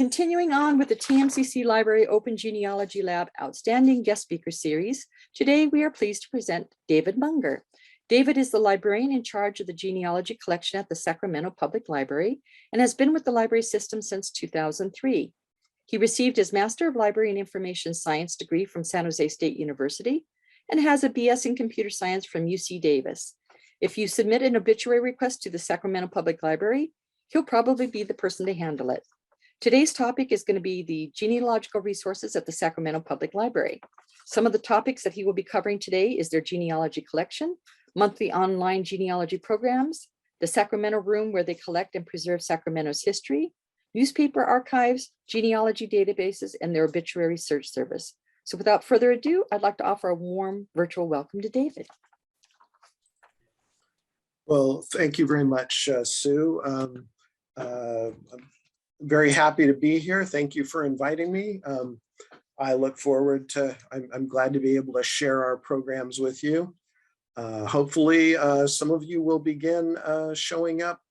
Continuing on with the TMCC Library Open Genealogy Lab Outstanding Guest Speaker Series, today we are pleased to present David Munger. David is the librarian in charge of the genealogy collection at the Sacramento Public Library and has been with the library system since 2003. He received his Master of Library and Information Science degree from San Jose State University and has a BS in Computer Science from UC Davis. If you submit an obituary request to the Sacramento Public Library, he'll probably be the person to handle it. Today's topic is going to be the genealogical resources at the Sacramento Public Library. Some of the topics that he will be covering today is their genealogy collection, monthly online genealogy programs, the Sacramento room where they collect and preserve Sacramento's history, newspaper archives, genealogy databases, and their obituary search service. So without further ado, I'd like to offer a warm virtual welcome to David. Well, thank you very much, Sue. I'm very happy to be here. Thank you for inviting me. I look forward to, I'm glad to be able to share our programs with you. Hopefully, some of you will begin showing up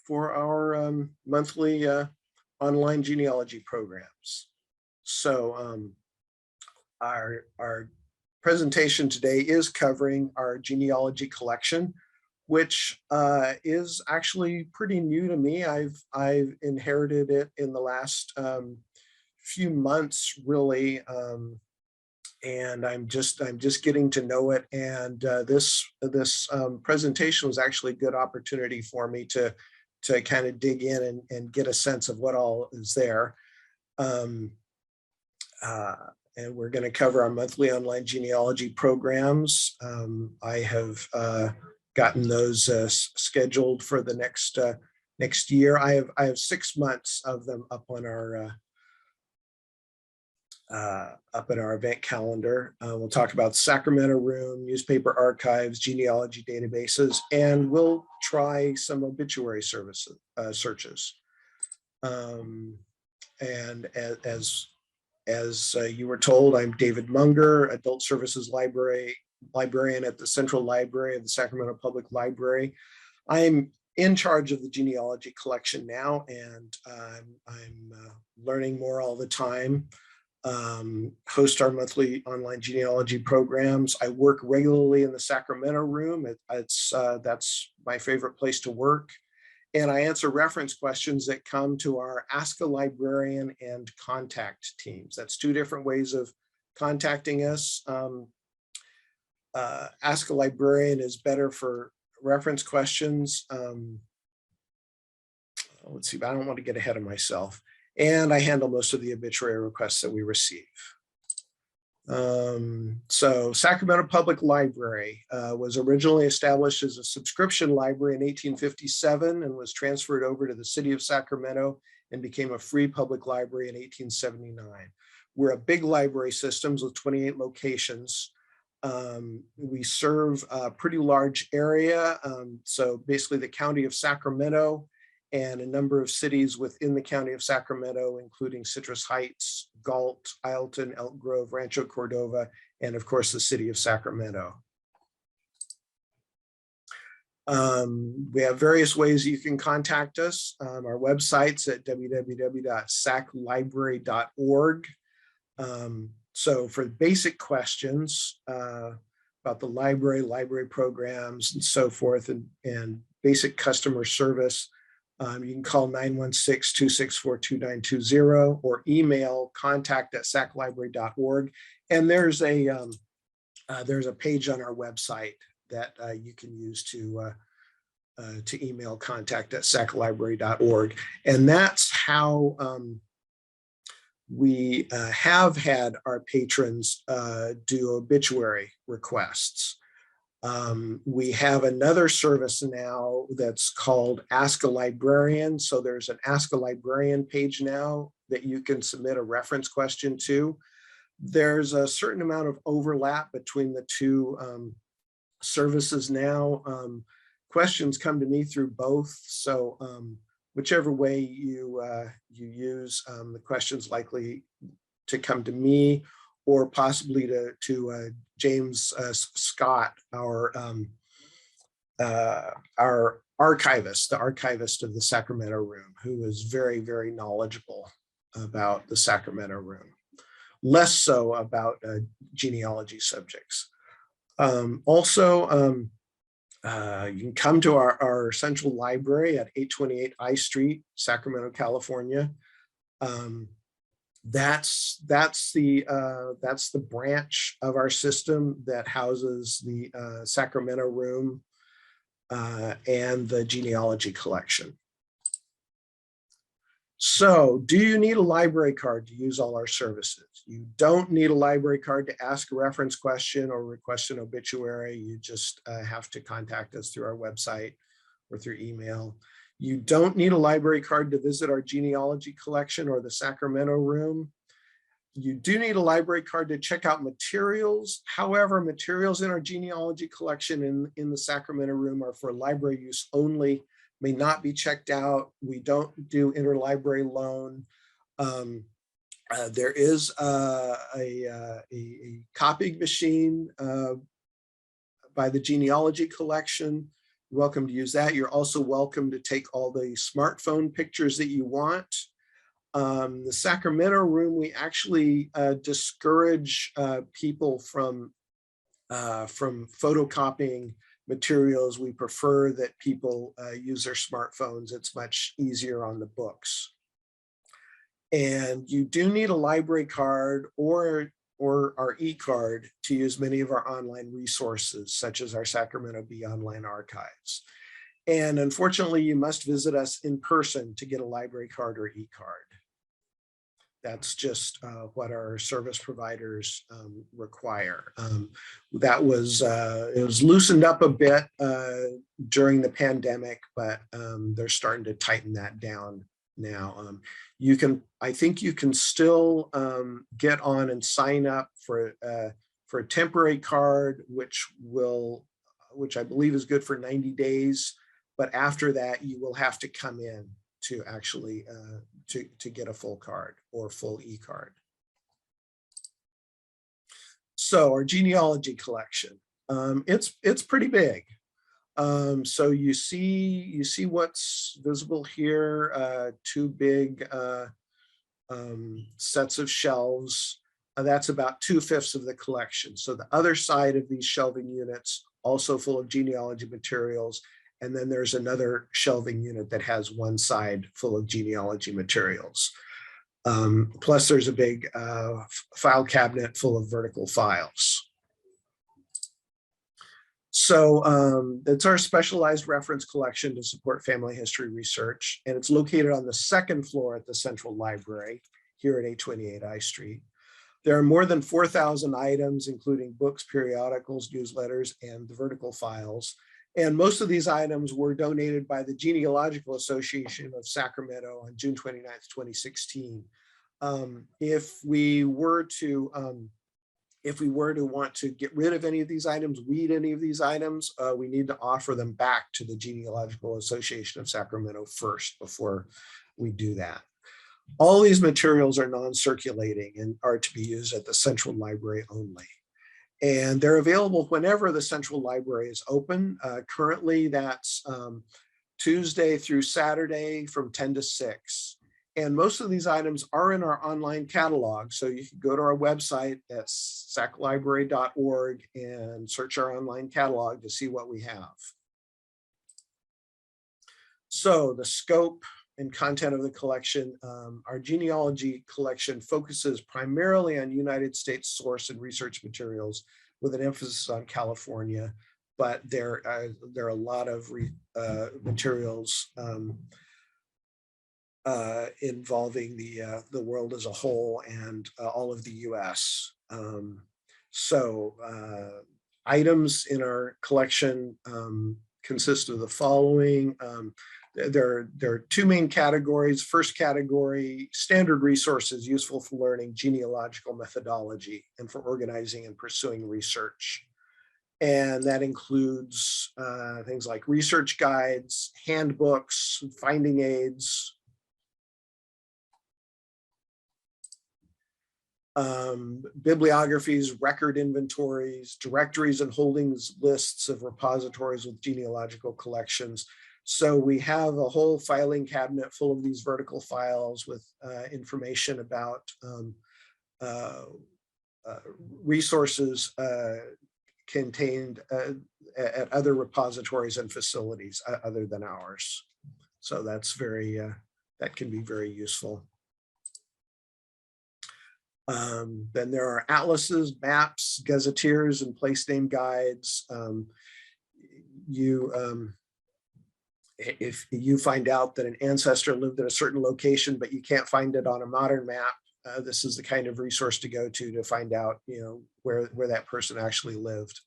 for our monthly online genealogy programs. So our presentation today is covering our genealogy collection, which is actually pretty new to me. I've inherited it in the last few months, really, and I'm just getting to know it. And this presentation was actually a good opportunity for me to kind of dig in and get a sense of what all is there. And we're going to cover our monthly online genealogy programs. I have gotten those scheduled for the next year. I have 6 months of them up on our up in our event calendar. We'll talk about Sacramento room, newspaper archives, genealogy databases, and we'll try some obituary services searches. And as you were told, I'm David Munger, Adult Services Librarian at the Central Library of the Sacramento Public Library. I'm in charge of the genealogy collection now, and I'm learning more all the time. Host our monthly online genealogy programs. I work regularly in the Sacramento room. That's my favorite place to work. And I answer reference questions that come to our Ask a Librarian and contact teams. That's two different ways of contacting us. Ask a Librarian is better for reference questions. Let's see, but I don't want to get ahead of myself. And I handle most of the obituary requests that we receive. So Sacramento Public Library was originally established as a subscription library in 1857 and was transferred over to the city of Sacramento and became a free public library in 1879. We're a big library system with 28 locations. We serve a pretty large area. So basically the county of Sacramento and a number of cities within the county of Sacramento, including Citrus Heights, Galt, Ileton, Elk Grove, Rancho Cordova, and of course the city of Sacramento. We have various ways you can contact us. Our website's at www.saclibrary.org. So for basic questions about the library programs and so forth, and basic customer service, you can call 916-264-2920 or email contact@saclibrary.org. And there's a page on our website that you can use to email contact@saclibrary.org. And that's how we have had our patrons do obituary requests. We have another service now that's called Ask a Librarian. So there's an Ask a Librarian page now that you can submit a reference question to. There's a certain amount of overlap between the two services now. Questions come to me through both. So whichever way you use, the question's likely to come to me, or possibly to James Scott, our our archivist, the archivist of the Sacramento Room, who is very, very knowledgeable about the Sacramento Room, less so about genealogy subjects. Also, you can come to our central library at 828 I Street, Sacramento, California. That's the branch of our system that houses the Sacramento Room and the genealogy collection. So, do you need a library card to use all our services? You don't need a library card to ask a reference question or request an obituary. You just have to contact us through our website or through email. You don't need a library card to visit our genealogy collection or the Sacramento Room. You do need a library card to check out materials. However, materials in our genealogy collection in the Sacramento Room are for library use only, may not be checked out. We don't do interlibrary loan. There is a copying machine by the genealogy collection. You're welcome to use that. You're also welcome to take all the smartphone pictures that you want. The Sacramento Room, we actually discourage people from photocopying materials. We prefer that people use their smartphones. It's much easier on the books. And you do need a library card or our e-card to use many of our online resources, such as our Sacramento Bee online archives. And unfortunately, you must visit us in person to get a library card or e-card. That's just what our service providers require. It was loosened up a bit during the pandemic, but they're starting to tighten that down now. I think you can still get on and sign up for a temporary card, which I believe is good for 90 days. But after that, you will have to come in to actually to get a full card or full e-card. So our genealogy collection, it's pretty big. So you see what's visible here, two big sets of shelves. That's about 2/5 of the collection. So the other side of these shelving units, also full of genealogy materials. And then there's another shelving unit that has one side full of genealogy materials. Plus there's a big file cabinet full of vertical files. So it's our specialized reference collection to support family history research. And it's located on the second floor at the Central Library here at 828 I Street. There are more than 4,000 items, including books, periodicals, newsletters, and the vertical files. And most of these items were donated by the Genealogical Association of Sacramento on June 29th, 2016. If we were to want to get rid of any of these items, weed any of these items, we need to offer them back to the Genealogical Association of Sacramento first before we do that. All these materials are non-circulating and are to be used at the Central Library only. And they're available whenever the Central Library is open. Currently, that's Tuesday through Saturday from 10 to 6. And most of these items are in our online catalog. So you can go to our website at saclibrary.org and search our online catalog to see what we have. So the scope and content of the collection, our genealogy collection focuses primarily on United States source and research materials with an emphasis on California, but there are a lot of materials involving the world as a whole and all of the US. Items in our collection consist of the following. There are two main categories. First category, standard resources useful for learning genealogical methodology and for organizing and pursuing research. And that includes things like research guides, handbooks, finding aids. bibliographies, record inventories, directories and holdings lists of repositories with genealogical collections. So we have a whole filing cabinet full of these vertical files with information about resources contained at other repositories and facilities other than ours. So that's that can be very useful. Then there are atlases, maps, gazetteers, and place name guides. If you find out that an ancestor lived at a certain location, but you can't find it on a modern map, this is the kind of resource to go to find out, where that person actually lived.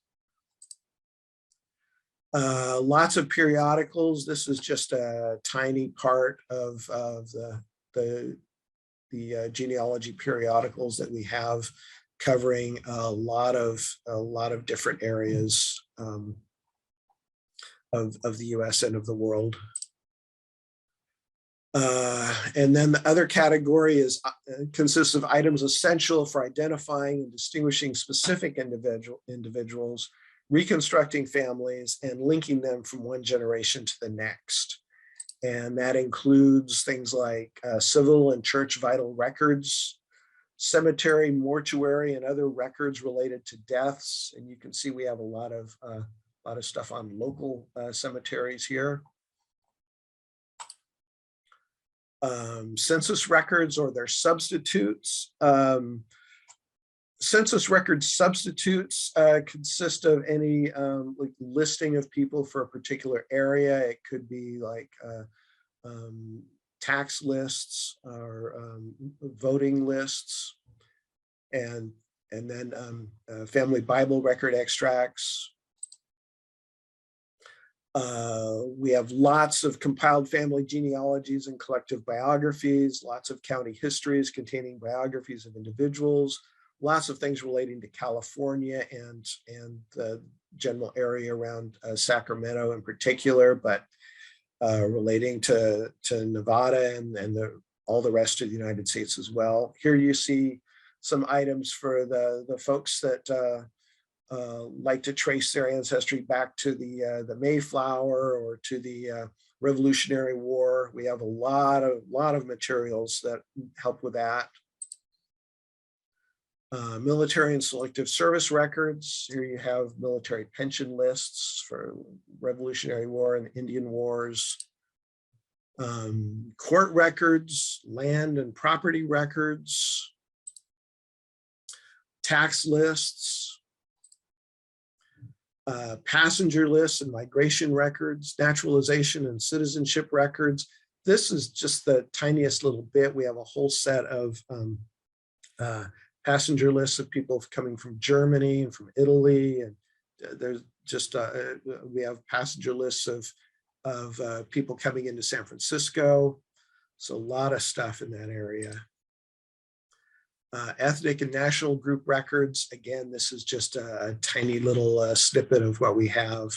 Lots of periodicals. This is just a tiny part of the genealogy periodicals that we have, covering a lot of different areas of the US and of the world. And then the other category consists of items essential for identifying and distinguishing specific individuals, reconstructing families, and linking them from one generation to the next. And that includes things like civil and church vital records, cemetery, mortuary, and other records related to deaths. And you can see we have a lot of stuff on local cemeteries here. Census records or their substitutes. Census record substitutes consist of any like listing of people for a particular area. It could be like tax lists or voting lists, and then family Bible record extracts. We have lots of compiled family genealogies and collective biographies, lots of county histories containing biographies of individuals, lots of things relating to California and the general area around Sacramento in particular, but relating to Nevada and all the rest of the United States as well. Here you see some items for the folks that like to trace their ancestry back to the Mayflower or to the Revolutionary War. We have a lot of materials that help with that. Military and selective service records. Here you have military pension lists for Revolutionary War and Indian Wars. Court records, land and property records, tax lists, passenger lists and migration records, naturalization and citizenship records. This is just the tiniest little bit. We have a whole set of passenger lists of people coming from Germany and from Italy, and there's just we have passenger lists of people coming into San Francisco. So a lot of stuff in that area. Ethnic and national group records. Again, this is just a tiny little snippet of what we have.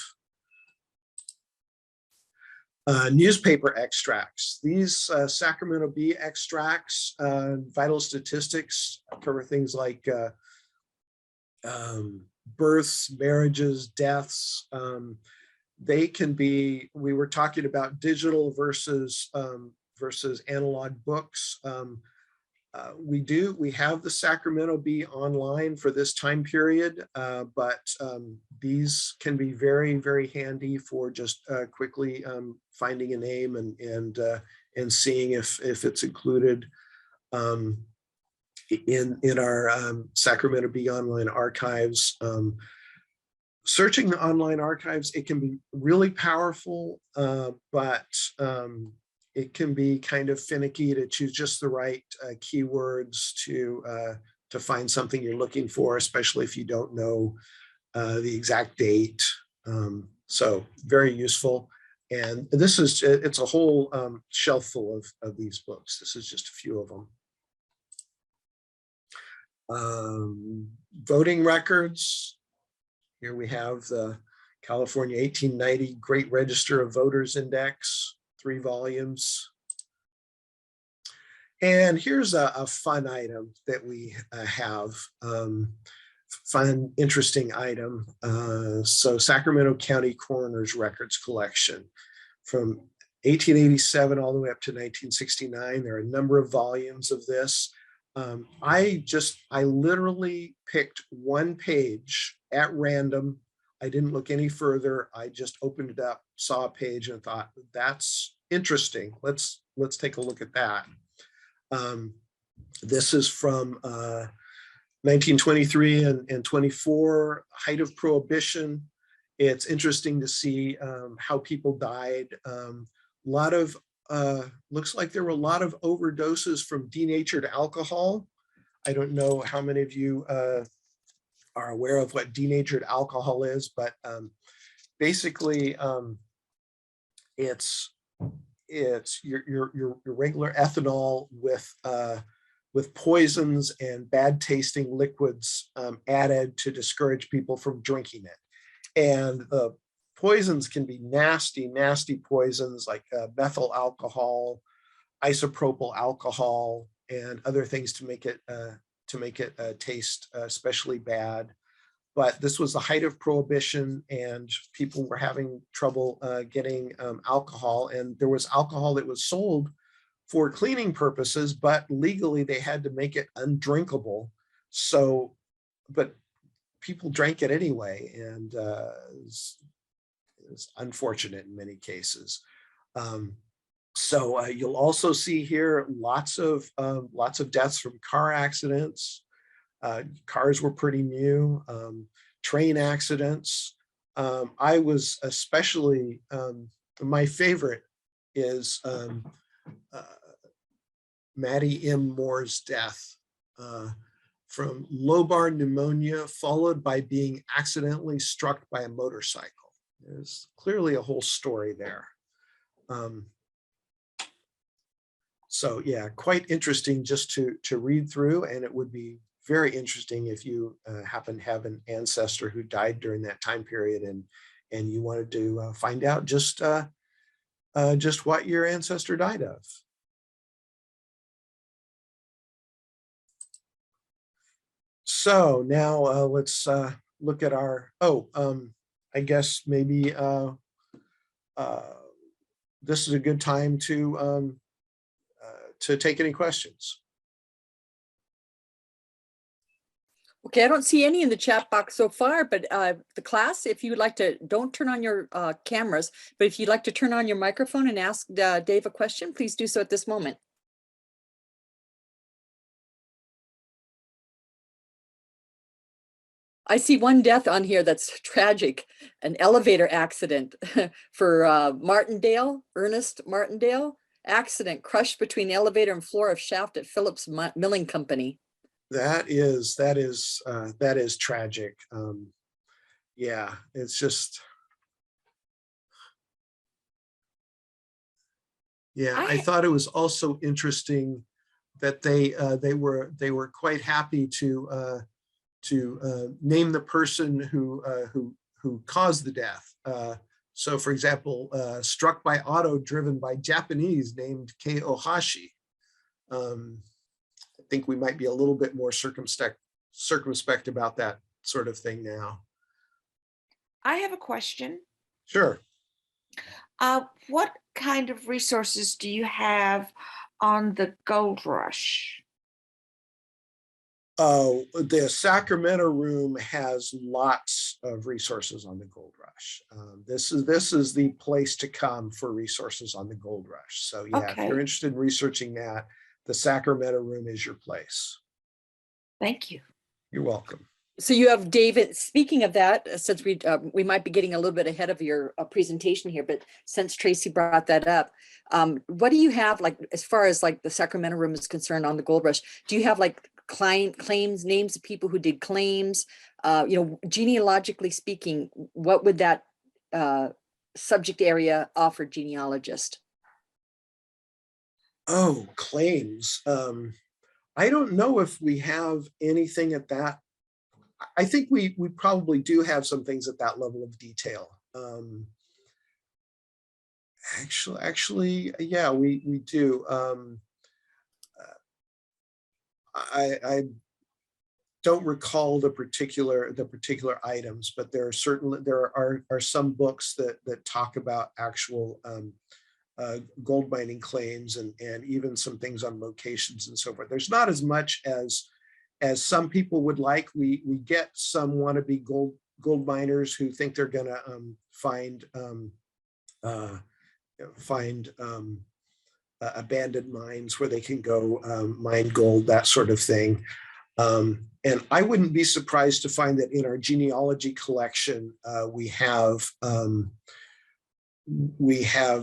Newspaper extracts. These Sacramento Bee extracts, vital statistics, cover things like births, marriages, deaths. They can be, we were talking about digital versus analog books. We have the Sacramento Bee online for this time period, but these can be very, very handy for just quickly finding a name and seeing if it's included in our Sacramento Bee online archives. Searching the online archives, it can be really powerful, but it can be kind of finicky to choose just the right keywords to find something you're looking for, especially if you don't know the exact date. So very useful. And this is, it's a whole shelf full of these books. This is just a few of them. Voting records. Here we have the California 1890 Great Register of Voters Index, 3 volumes. And here's a fun item that we have. Fun, interesting item. So Sacramento County Coroner's Records Collection from 1887 all the way up to 1969. There are a number of volumes of this. I literally picked one page at random. I didn't look any further. I just opened it up, saw a page, and thought, that's interesting. Let's take a look at that. This is from 1923 and 24, height of Prohibition. It's interesting to see how people died. Looks like there were a lot of overdoses from denatured alcohol. I don't know how many of you are aware of what denatured alcohol is, but basically it's your regular ethanol with poisons and bad tasting liquids added to discourage people from drinking it. And the poisons can be nasty, nasty poisons like methyl alcohol, isopropyl alcohol, and other things to make it taste especially bad. But this was the height of Prohibition, and people were having trouble getting alcohol. And there was alcohol that was sold for cleaning purposes, but legally they had to make it undrinkable. So, but people drank it anyway, and it's unfortunate in many cases. So you'll also see here lots of deaths from car accidents. Cars were pretty new. Train accidents. I was especially, my favorite is Maddie M. Moore's death from lobar pneumonia, followed by being accidentally struck by a motorcycle. There's clearly a whole story there. So yeah, quite interesting just to read through, and it would be very interesting if you happen to have an ancestor who died during that time period, and you wanted to find out just what your ancestor died of. So now let's look at our, I guess maybe this is a good time to take any questions. Okay, I don't see any in the chat box so far, but the class, if you would like to, don't turn on your cameras, but if you'd like to turn on your microphone and ask Dave a question, please do so at this moment. I see one death on here that's tragic, an elevator accident for Martindale, Ernest Martindale, accident, crushed between the elevator and floor of shaft at Phillips Milling Company. That is tragic. Yeah, it's just, yeah. I thought it was also interesting that they were quite happy to name the person who caused the death. So, for example, struck by auto driven by Japanese named Kei Ohashi. I think we might be a little bit more circumspect about that sort of thing now. I have a question. Sure. What kind of resources do you have on the gold rush? The Sacramento room has lots of resources on the gold rush. This is the place to come for resources on the gold rush. So yeah, Okay. If you're interested in researching that, the Sacramento room is your place. Thank you. You're welcome. So you have David, speaking of that, since we might be getting a little bit ahead of your presentation here, but since Tracy brought that up, what do you have, like, as far as like the Sacramento room is concerned on the gold rush? Do you have like client claims, names of people who did claims? Genealogically speaking, what would that subject area offer genealogist? Oh, claims. I don't know if we have anything at that. I think we probably do have some things at that level of detail. Actually, yeah, we do. I don't recall the particular items, but there are some books that talk about actual gold mining claims and even some things on locations and so forth. There's not as much as some people would like. We get some wannabe gold miners who think they're going to find abandoned mines where they can go mine gold, that sort of thing. And I wouldn't be surprised to find that in our genealogy collection, we have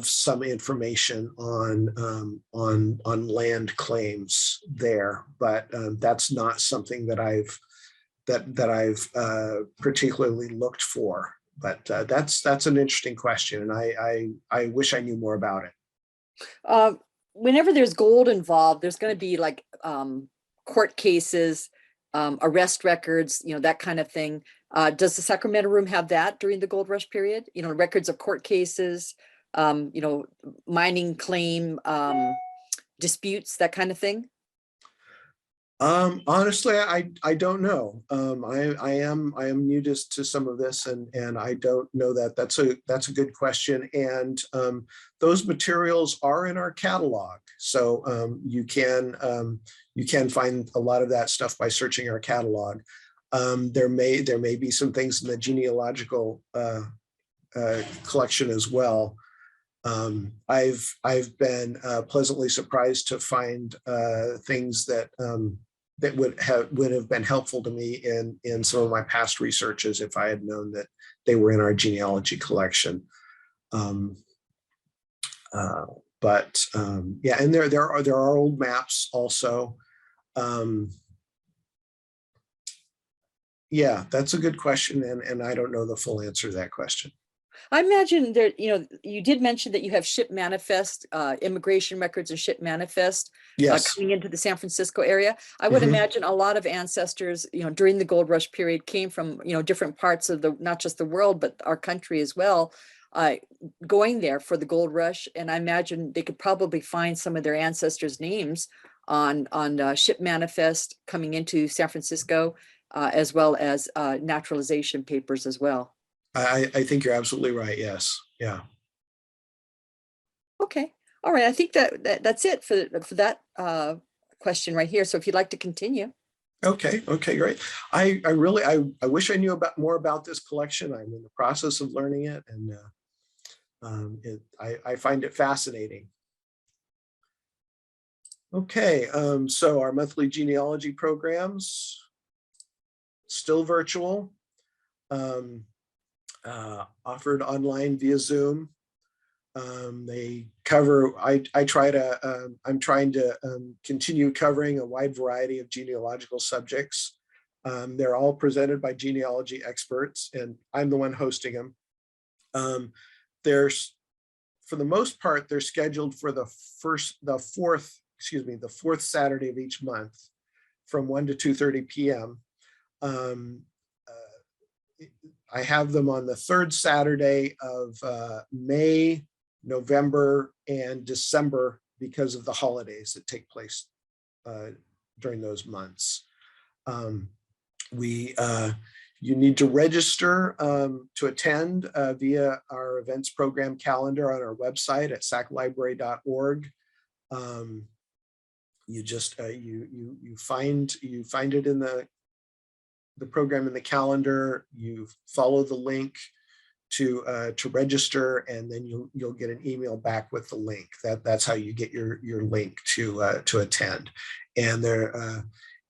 some information on land claims there, but that's not something that I've particularly looked for. But that's an interesting question, and I wish I knew more about it. Whenever there's gold involved, there's going to be like court cases, arrest records, that kind of thing. Does the Sacramento room have that during the gold rush period? Records of court cases, mining claim disputes, that kind of thing? Honestly, I don't know. I am new to some of this, and I don't know that. That's a good question. And those materials are in our catalog, so you can find a lot of that stuff by searching our catalog. There may be some things in the genealogical collection as well. I've been pleasantly surprised to find things that would have been helpful to me in some of my past researches if I had known that they were in our genealogy collection. Yeah, and there are old maps also. Yeah, that's a good question, and I don't know the full answer to that question. I imagine there, you did mention that you have ship manifest, immigration records and ship manifest coming into the San Francisco area. I would imagine a lot of ancestors, during the gold rush period came from, different parts of not just the world, but our country as well, going there for the gold rush. And I imagine they could probably find some of their ancestors' names on ship manifest coming into San Francisco, as well as naturalization papers as well. I think you're absolutely right. Yes. Yeah. Okay. All right. I think that's it for that question right here. So if you'd like to continue. Okay. Okay. Great. I wish I knew more about this collection. I'm in the process of learning it, and I find it fascinating. Okay. So our monthly genealogy programs still virtual. Offered online via Zoom. They cover, I'm trying to continue covering a wide variety of genealogical subjects. They're all presented by genealogy experts, and I'm the one hosting them. For the most part, they're scheduled for the fourth Saturday of each month from 1 to 2:30 p.m. I have them on the third Saturday of May, November, and December because of the holidays that take place during those months. You need to register to attend via our events program calendar on our website at saclibrary.org. You just you find it in the program in the calendar. You follow the link to register, and then you'll get an email back with the link. That's how you get your link to attend. And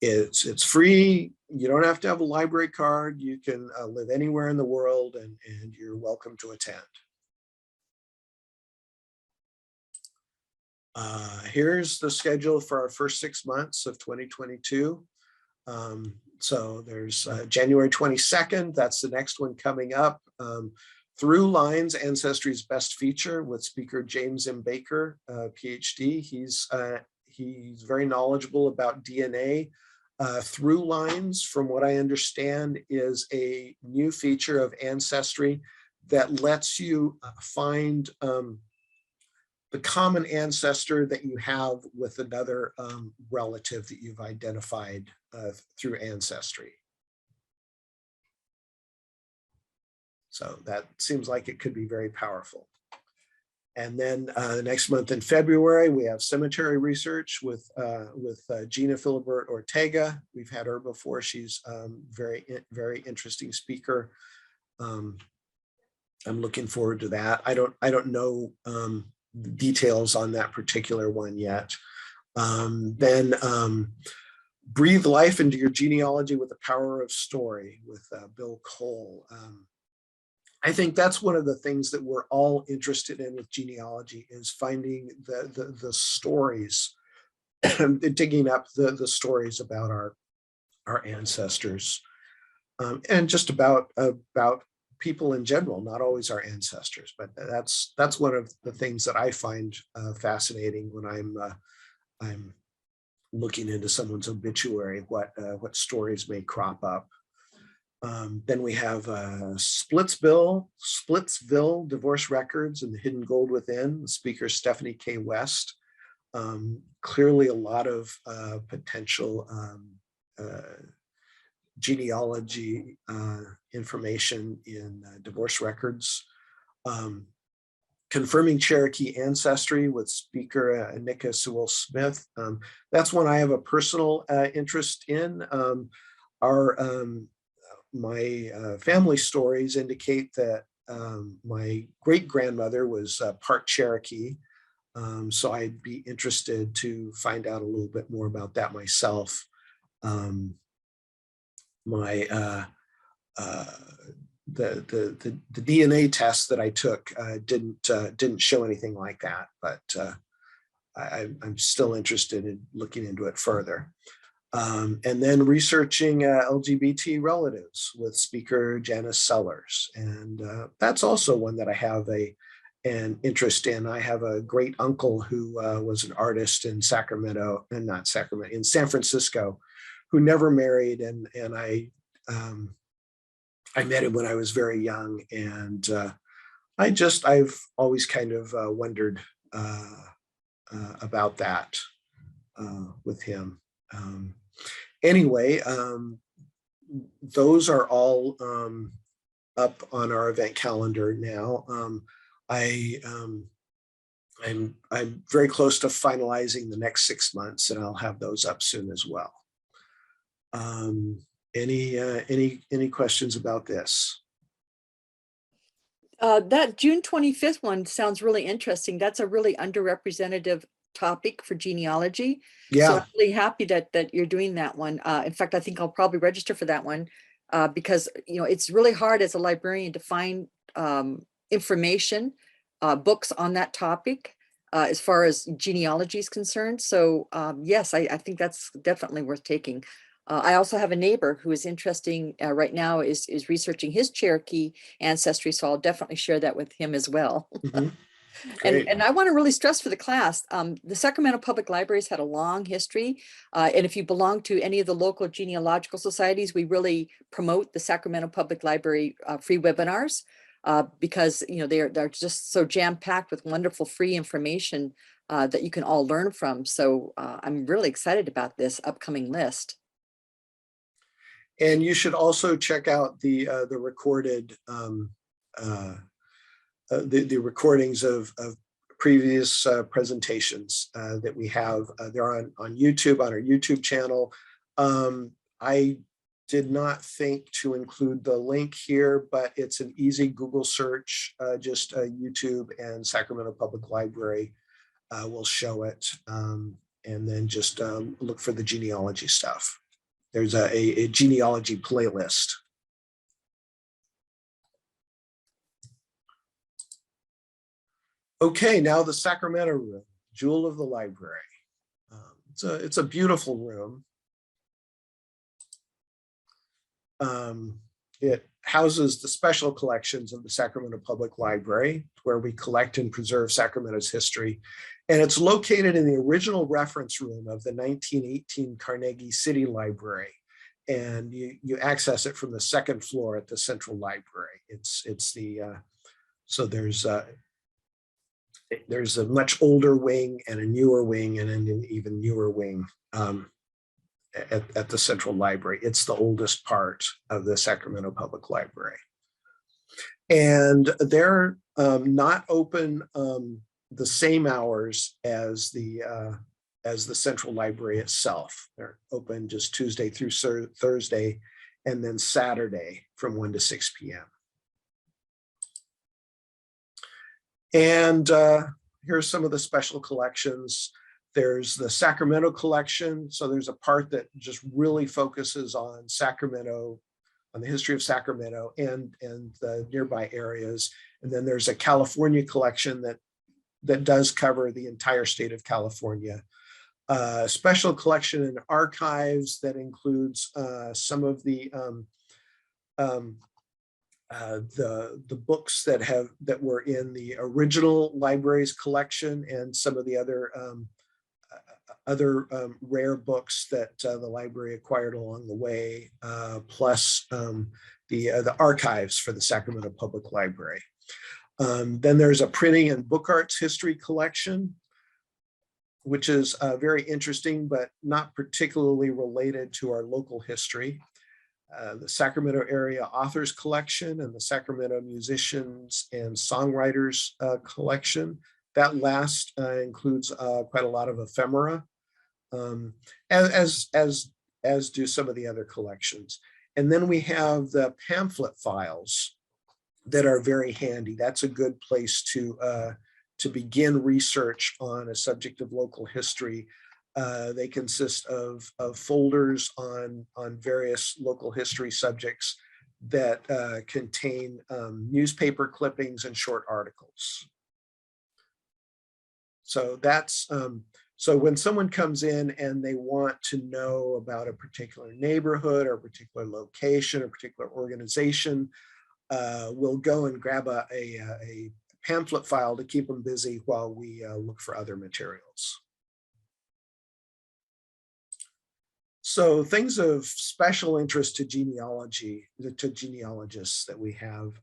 it's free. You don't have to have a library card. You can live anywhere in the world, and you're welcome to attend. Here's the schedule for our first 6 months of 2022. So there's January 22nd, that's the next one coming up. Through Lines, Ancestry's Best Feature with speaker James M. Baker, PhD. He's very knowledgeable about DNA. Through Lines, from what I understand, is a new feature of Ancestry that lets you find the common ancestor that you have with another relative that you've identified through ancestry. So that seems like it could be very powerful. And then next month in February, we have cemetery research with Gina Filibert Ortega. We've had her before. She's very interesting speaker. I'm looking forward to that. I don't know details on that particular one yet. Then Breathe Life into Your Genealogy with the Power of Story with Bill Cole. I think that's one of the things that we're all interested in with genealogy, is finding the stories, digging up the stories about our ancestors, and just about people in general, not always our ancestors. But that's one of the things that I find fascinating when I'm looking into someone's obituary, what stories may crop up. Then we have Splitsville Divorce Records and the Hidden Gold Within. The speaker Stephanie K. West. Clearly a lot of potential genealogy information in divorce records. Confirming Cherokee Ancestry with speaker Nika Sewell-Smith. That's one I have a personal interest in. My family stories indicate that my great-grandmother was part Cherokee, so I'd be interested to find out a little bit more about that myself. The DNA test that I took didn't show anything like that, but I'm still interested in looking into it further. And then researching LGBT relatives with speaker Janice Sellers. And that's also one that I have an interest in. I have a great uncle who was an artist in Sacramento, and not Sacramento, in San Francisco, who never married. And I met him when I was very young. And I've always kind of wondered about that with him. Anyway, those are all up on our event calendar now. I'm very close to finalizing the next 6 months, and I'll have those up soon as well. Any questions about this? That June 25th one sounds really interesting. That's a really underrepresented topic for genealogy. Yeah. So I'm really happy that you're doing that one. In fact, I think I'll probably register for that one because it's really hard as a librarian to find information, books on that topic as far as genealogy is concerned. So yes, I think that's definitely worth taking. I also have a neighbor who is interesting right now, is researching his Cherokee ancestry. So I'll definitely share that with him as well. Mm-hmm. And I want to really stress for the class, the Sacramento Public Library has had a long history. And if you belong to any of the local genealogical societies, we really promote the Sacramento Public Library free webinars because they're just so jam-packed with wonderful free information that you can all learn from. So I'm really excited about this upcoming list. And you should also check out the recorded the recordings of previous presentations that we have. They're on YouTube, on our YouTube channel. I did not think to include the link here, but it's an easy Google search, just YouTube and Sacramento Public Library will show it. And then just look for the genealogy stuff. There's a genealogy playlist. Okay, now the Sacramento room, jewel of the library. It's a beautiful room. It houses the special collections of the Sacramento Public Library, where we collect and preserve Sacramento's history. And it's located in the original reference room of the 1918 Carnegie City Library. And you access it from the second floor at the Central Library. So there's there's a much older wing and a newer wing and an even newer wing at the Central Library. It's the oldest part of the Sacramento Public Library. And they're not open the same hours as the Central Library itself. They're open just Tuesday through Thursday, and then Saturday from 1 to 6 p.m. And here's some of the special collections. There's the Sacramento collection. So there's a part that just really focuses on Sacramento, on the history of Sacramento and the nearby areas. And then there's a California collection that does cover the entire state of California. Special collection and archives that includes some of the books that were in the original library's collection, and some of the other rare books that the library acquired along the way, plus the archives for the Sacramento Public Library. Then there's a printing and book arts history collection, which is very interesting, but not particularly related to our local history. The Sacramento Area Authors Collection and the Sacramento Musicians and Songwriters Collection. That last includes quite a lot of ephemera, as do some of the other collections. And then we have the pamphlet files that are very handy. That's a good place to begin research on a subject of local history. They consist of folders on various local history subjects that contain newspaper clippings and short articles. So that's so when someone comes in and they want to know about a particular neighborhood or a particular location or particular organization, we'll go and grab a pamphlet file to keep them busy while we look for other materials. So things of special interest to genealogy, to genealogists that we have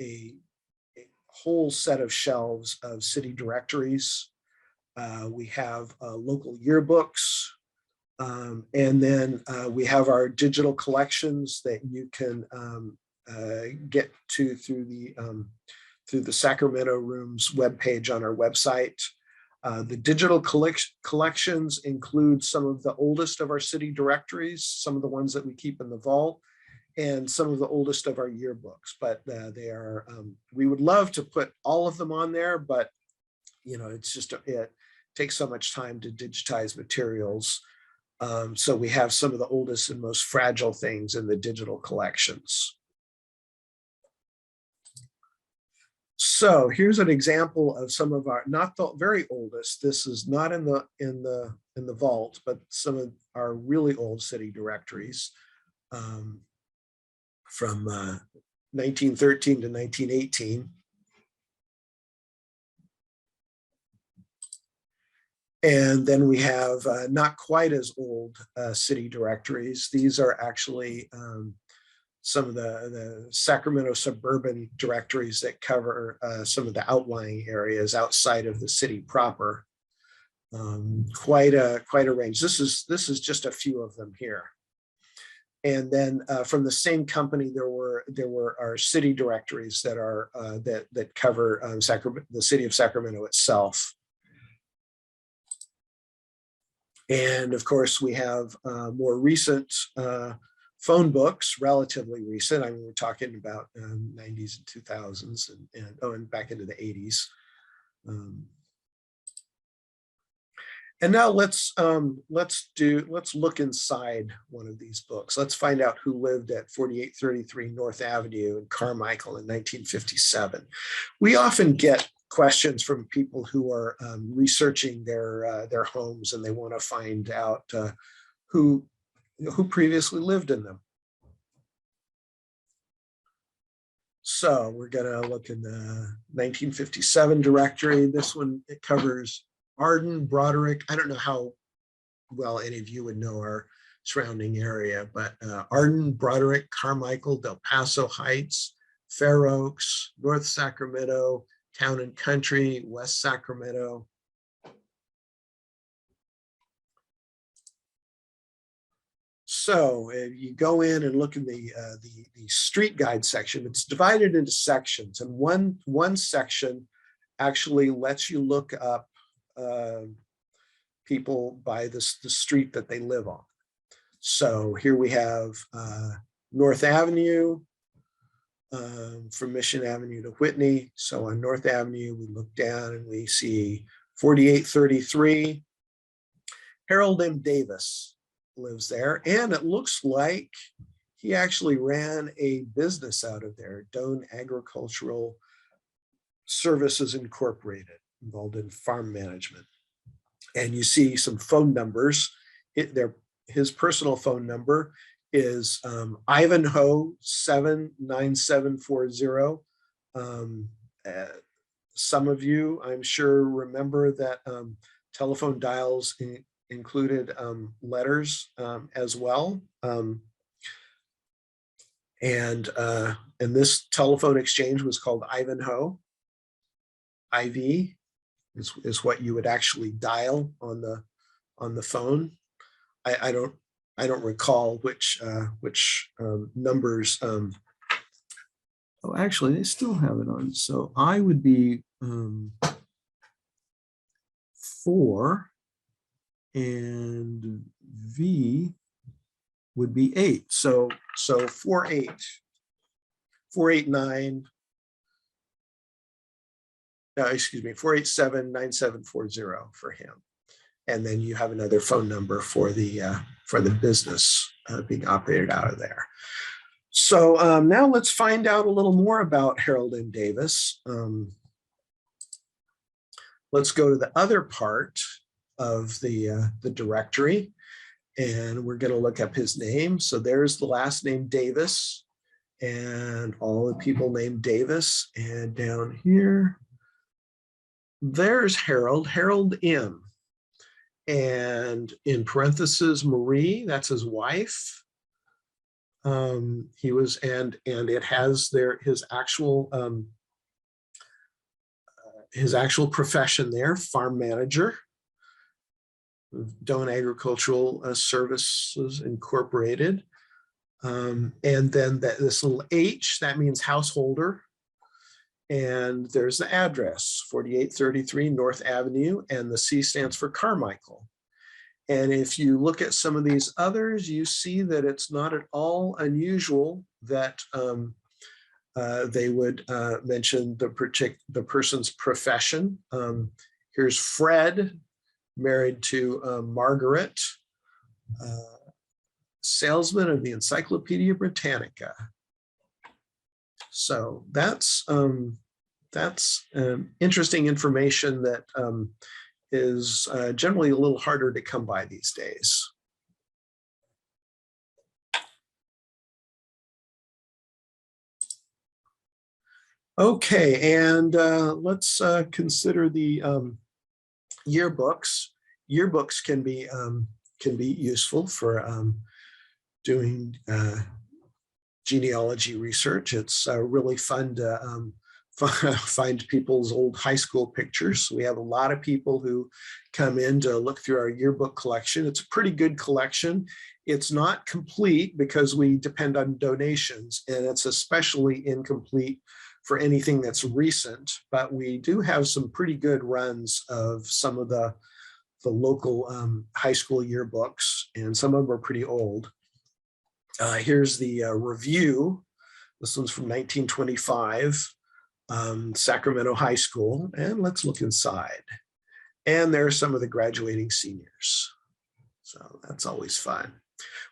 a whole set of shelves of city directories. We have local yearbooks, and then we have our digital collections that you can get to through the Sacramento Room's webpage on our website. The digital collections include some of the oldest of our city directories, some of the ones that we keep in the vault, and some of the oldest of our yearbooks. But they are, we would love to put all of them on there, but it's just, it takes so much time to digitize materials. So we have some of the oldest and most fragile things in the digital collections. So here's an example of some of our, not the very oldest, this is not in the vault, but some of our really old city directories from 1913 to 1918. And then we have not quite as old city directories. These are actually some of the Sacramento suburban directories that cover some of the outlying areas outside of the city proper. Quite a range. This is just a few of them here. And then from the same company, there were our city directories that are that cover the city of Sacramento itself. And of course, we have more recent phone books, relatively recent. I mean, we're talking about 90s and 2000s and back into the 80s. And now let's look inside one of these books. Let's find out who lived at 4833 North Avenue in Carmichael in 1957. We often get questions from people who are researching their homes, and they want to find out who previously lived in them. So we're going to look in the 1957 directory. This one, it covers Arden, Broderick. I don't know how well any of you would know our surrounding area, but Arden, Broderick, Carmichael, Del Paso Heights, Fair Oaks, North Sacramento, Town and Country, West Sacramento. So if you go in and look in the street guide section, it's divided into sections, and one section actually lets you look up people by the street that they live on. So here we have North Avenue, from Mission Avenue to Whitney. So on North Avenue, we look down and we see 4833. Harold M. Davis lives there, and it looks like he actually ran a business out of there, Doane Agricultural Services Incorporated, involved in farm management. And you see some phone numbers. His personal phone number is Ivanhoe 79740. Some of you, I'm sure, remember that telephone dials included letters as well. And this telephone exchange was called Ivanhoe. IV is what you would actually dial on the phone. I don't recall which numbers. Oh, actually, they still have it on. So I would be 4, and V would be 8. So 489. Excuse me, 487-9740 for him. And then you have another phone number for the business being operated out of there. So now let's find out a little more about Harold M. Davis. Let's go to the other part of the directory, and we're going to look up his name. So there's the last name Davis, and all the people named Davis. And down here, there's Harold M. And in parentheses, Marie, that's his wife. He was, and it has his actual profession there, farm manager, Doane Agricultural Services Incorporated. And then this little H, that means householder. And there's the address, 4833 North Avenue, and the C stands for Carmichael. And if you look at some of these others, you see that it's not at all unusual that they would mention the person's profession. Here's Fred, married to Margaret, salesman of the Encyclopedia Britannica. So that's interesting information that is generally a little harder to come by these days. Okay, and let's consider the yearbooks. Yearbooks can be useful for doing genealogy research. It's really fun to find people's old high school pictures. We have a lot of people who come in to look through our yearbook collection. It's a pretty good collection. It's not complete because we depend on donations, and it's especially incomplete for anything that's recent, but we do have some pretty good runs of some of the local high school yearbooks, and some of them are pretty old. Here's the review. This one's from 1925, Sacramento High School, and let's look inside. And there are some of the graduating seniors. So that's always fun.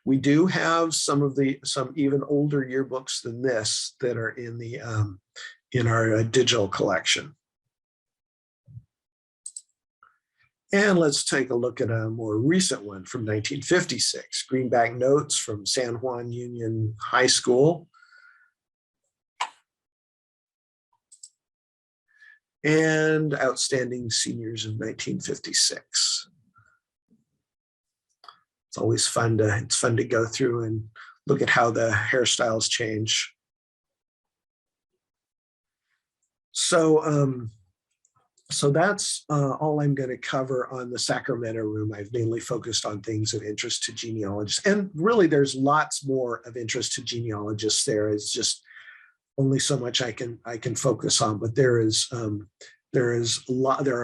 We do have some even older yearbooks than this that are in the in our digital collection. And let's take a look at a more recent one from 1956, Greenback Notes from San Juan Union High School. And Outstanding Seniors of 1956. It's always fun to go through and look at how the hairstyles change. So that's all I'm going to cover on the Sacramento room. I've mainly focused on things of interest to genealogists, and really there's lots more of interest to genealogists. There is just only so much I can focus on, but there are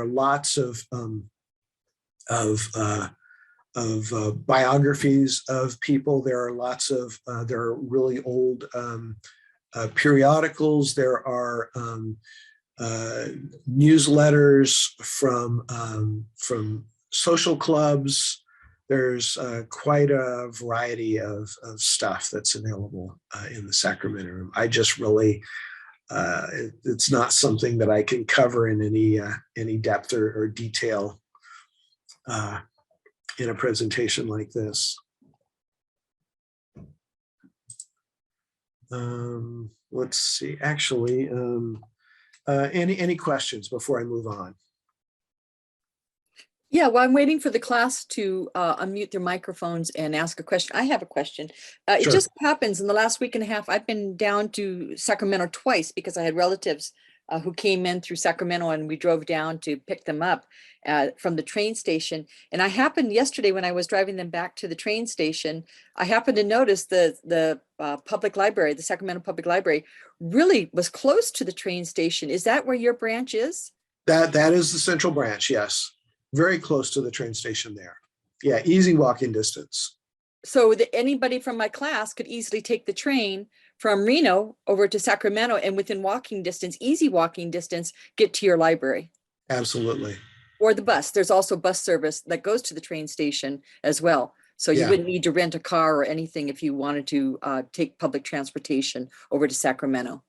lots of biographies of people. There are lots of there are really old periodicals. There are newsletters from social clubs. There's quite a variety of stuff that's available in the Sacramento room. I just really, it's not something that I can cover in any depth or detail in a presentation like this. Let's see, actually, any questions before I move on? Yeah, well, I'm waiting for the class to unmute their microphones and ask a question. I have a question. It Sure. just happens in the last week and a half, I've been down to Sacramento twice because I had relatives who came in through Sacramento, and we drove down to pick them up from the train station. And I happened yesterday when I was driving them back to the train station, I happened to notice the public library, the Sacramento Public Library, really was close to the train station. Is that where your branch is? That is the central branch, yes. Very close to the train station there. Yeah, easy walking distance. So anybody from my class could easily take the train from Reno over to Sacramento, and within walking distance, easy walking distance, get to your library. Absolutely. Or the bus. There's also bus service that goes to the train station as well. So you Yeah. wouldn't need to rent a car or anything if you wanted to take public transportation over to Sacramento.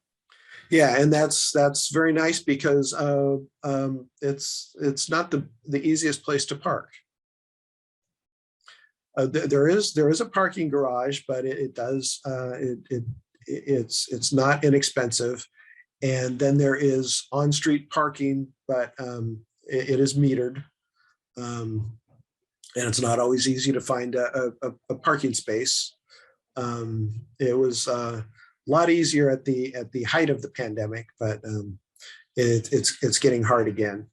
Yeah, and that's very nice because it's not the easiest place to park. There is a parking garage, but it's not inexpensive, and then there is on-street parking, but it is metered, and it's not always easy to find a parking space. It was a lot easier at the height of the pandemic, but it's getting hard again.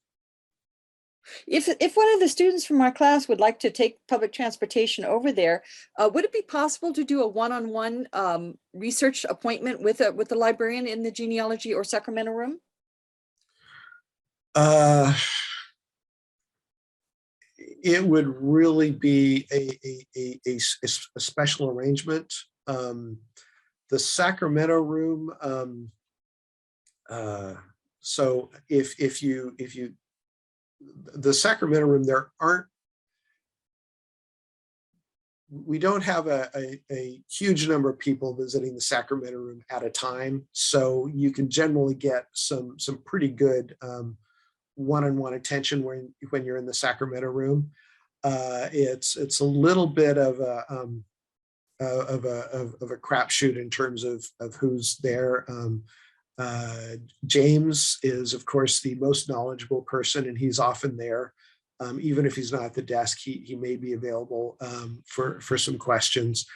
If one of the students from our class would like to take public transportation over there, would it be possible to do a one-on-one research appointment with a librarian in the genealogy or Sacramento room? It would really be a special arrangement. The Sacramento room. So if you the Sacramento room, we don't have a huge number of people visiting the Sacramento room at a time, so you can generally get some pretty good one-on-one attention when you're in the Sacramento room. It's a little bit of a crapshoot in terms of who's there. James is, of course, the most knowledgeable person, and he's often there. Even if he's not at the desk, he may be available for some questions.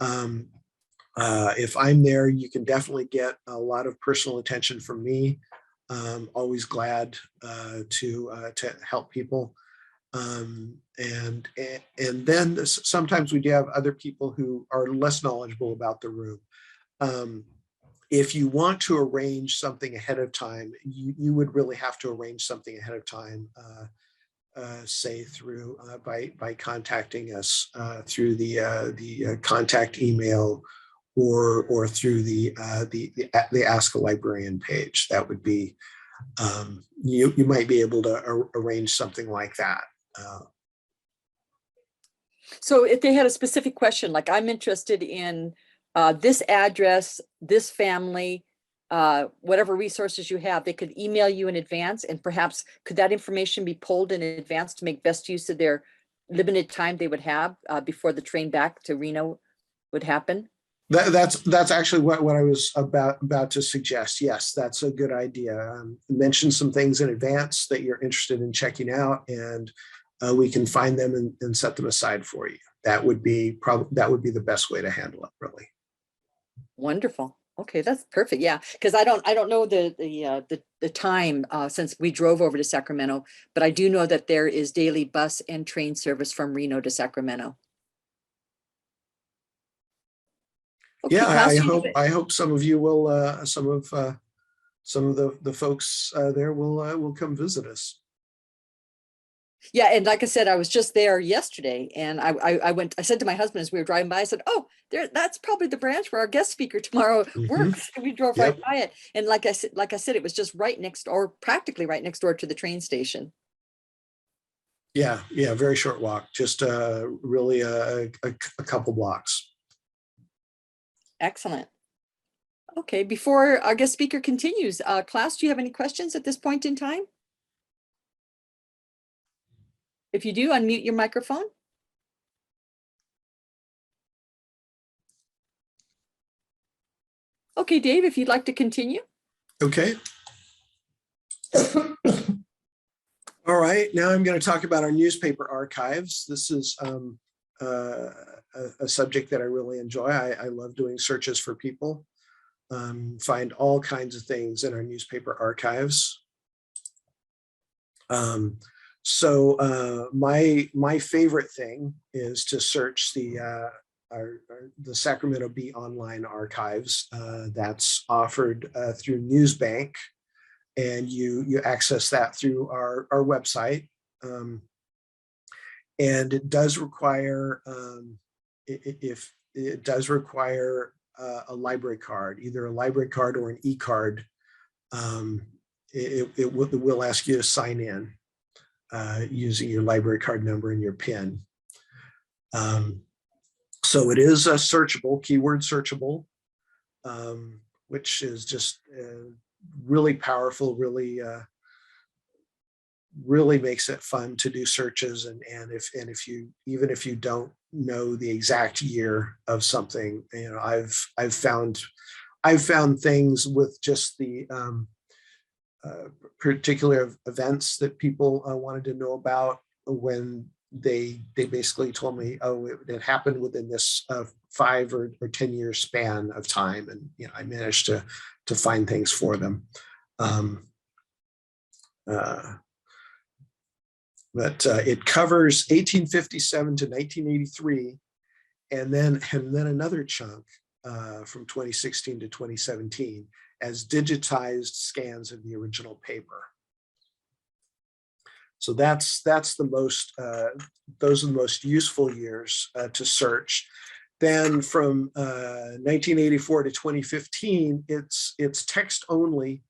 If I'm there, you can definitely get a lot of personal attention from me. Always glad to help people. And then sometimes we do have other people who are less knowledgeable about the room. If you want to arrange something ahead of time, you would really have to arrange something ahead of time, say through by contacting us through the contact email or through the Ask a Librarian page. That would be you might be able to arrange something like that. So if they had a specific question, like I'm interested in this address, this family, whatever resources you have, they could email you in advance, and perhaps could that information be pulled in advance to make best use of their limited time they would have before the train back to Reno would happen? That's actually what I was about to suggest. Yes, that's a good idea. Mention some things in advance that you're interested in checking out, and we can find them and set them aside for you. That would be the best way to handle it, really. Wonderful. Okay, that's perfect. Yeah, because I don't know the time since we drove over to Sacramento, but I do know that there is daily bus and train service from Reno to Sacramento. Okay, Yeah, Klaus, I hope some of you will, some of the folks there will come visit us. yeah, and like I said, I was just there yesterday, and I said to my husband as we were driving by, I said, "Oh, that's probably the branch where our guest speaker tomorrow works." And we drove right Yep. by it, and like I said, it was just right next, or practically right next door to the train station. Yeah, very short walk, just really a couple blocks. Excellent. Okay, before our guest speaker continues, Klaus, do you have any questions at this point in time? If you do, unmute your microphone. Okay, Dave, if you'd like to continue. Okay. All right, now I'm going to talk about our newspaper archives. This is a subject that I really enjoy. I love doing searches for people. Find all kinds of things in our newspaper archives. So my favorite thing is to search the Sacramento Bee online archives that's offered through Newsbank, and you access that through our website. And it does require if it does require a library card, either a library card or an e-card. It will ask you to sign in using your library card number and your PIN. So it is a searchable, keyword searchable, which is just really powerful, really makes it fun to do searches. And if you, even if you don't know the exact year of something, you know, I've found things with just the particular events that people wanted to know about, when they basically told me, oh, it happened within this 5 or 10 year span of time, and you know, I managed to find things for them. But it covers 1857 to 1983, and then another chunk from 2016 to 2017 as digitized scans of the original paper. So that's the most, those are the most useful years to search. Then from 1984 to 2015, it's text only,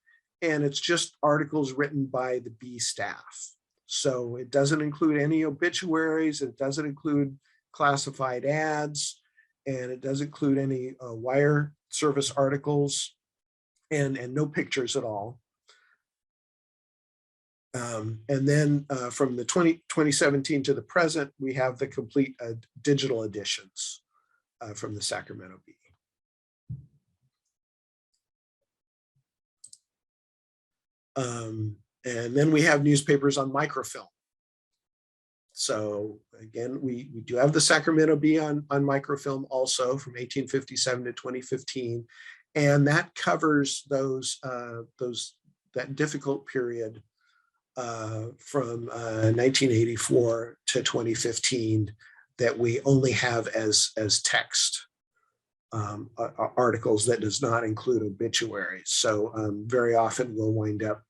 and it's just articles written by the Bee staff. So it doesn't include any obituaries, it doesn't include classified ads, and it doesn't include any wire service articles, and no pictures at all. And then from the 2017 to the present, we have the complete digital editions from the Sacramento Bee. And then we have newspapers on microfilm. So again, we do have the Sacramento Bee on microfilm also from 1857 to 2015. And that covers that difficult period from 1984 to 2015 that we only have as text articles that does not include obituaries. So very often we'll wind up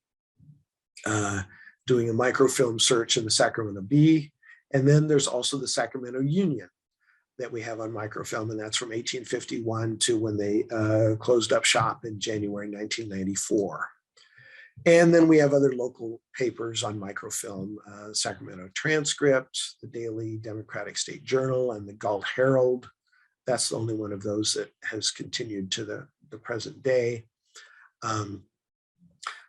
doing a microfilm search in the Sacramento Bee. And then there's also the Sacramento Union that we have on microfilm, and that's from 1851 to when they closed up shop in January 1994. And then we have other local papers on microfilm, Sacramento Transcript, the Daily Democratic State Journal, and the Galt Herald. That's the only one of those that has continued to the present day.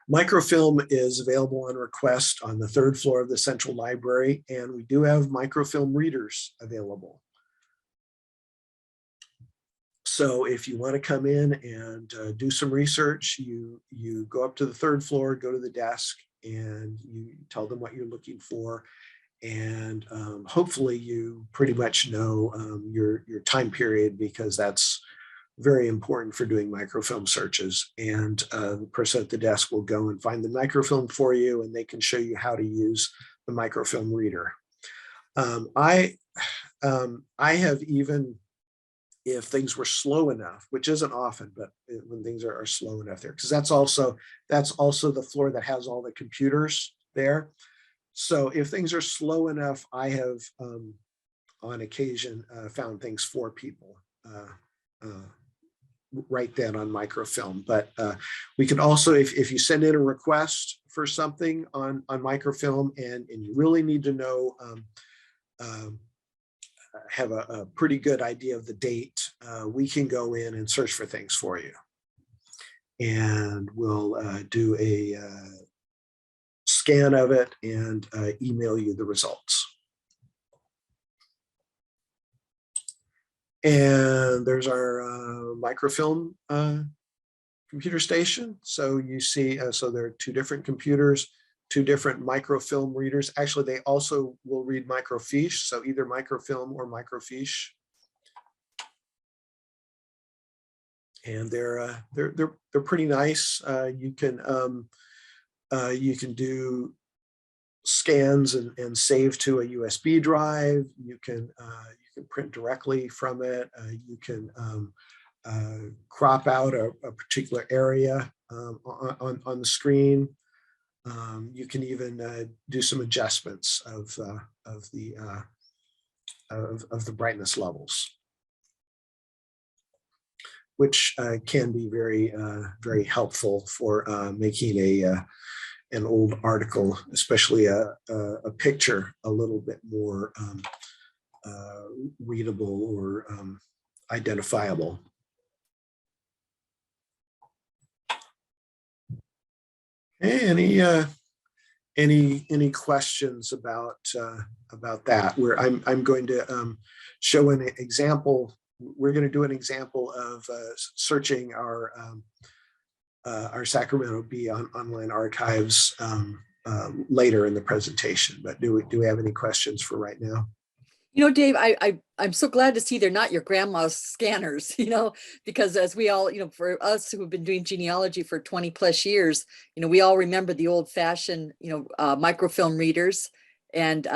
Microfilm is available on request on the 3rd floor of the Central Library, and we do have microfilm readers available. So if you want to come in and do some research, you go up to the 3rd floor, go to the desk, and you tell them what you're looking for. And hopefully you pretty much know your time period, because that's very important for doing microfilm searches. And the person at the desk will go and find the microfilm for you, and they can show you how to use the microfilm reader. I have even, if things were slow enough, which isn't often, but when things are slow enough there, because that's also the floor that has all the computers there. So if things are slow enough, I have on occasion found things for people right then on microfilm. But we can also, if you send in a request for something on microfilm and you really need to know, have a pretty good idea of the date, we can go in and search for things for you. And we'll do a scan of it and email you the results. And there's our microfilm computer station. So you see, so there are two different computers, two different microfilm readers. Actually, they also will read microfiche, so either microfilm or microfiche. And they're pretty nice. You can do scans and save to a USB drive. You can print directly from it. You can crop out a particular area on the screen. You can even do some adjustments of the brightness levels, which can be very helpful for making an old article, especially a picture, a little bit more readable or identifiable. Hey, any questions about that? Where I'm going to show an example. We're going to do an example of searching our Sacramento Bee online archives later in the presentation. But do we have any questions for right now? You know, Dave, I'm so glad to see they're not your grandma's scanners, you know, because as we all, you know, for us who have been doing genealogy for 20 plus years, you know, we all remember the old fashioned, you know, microfilm readers. And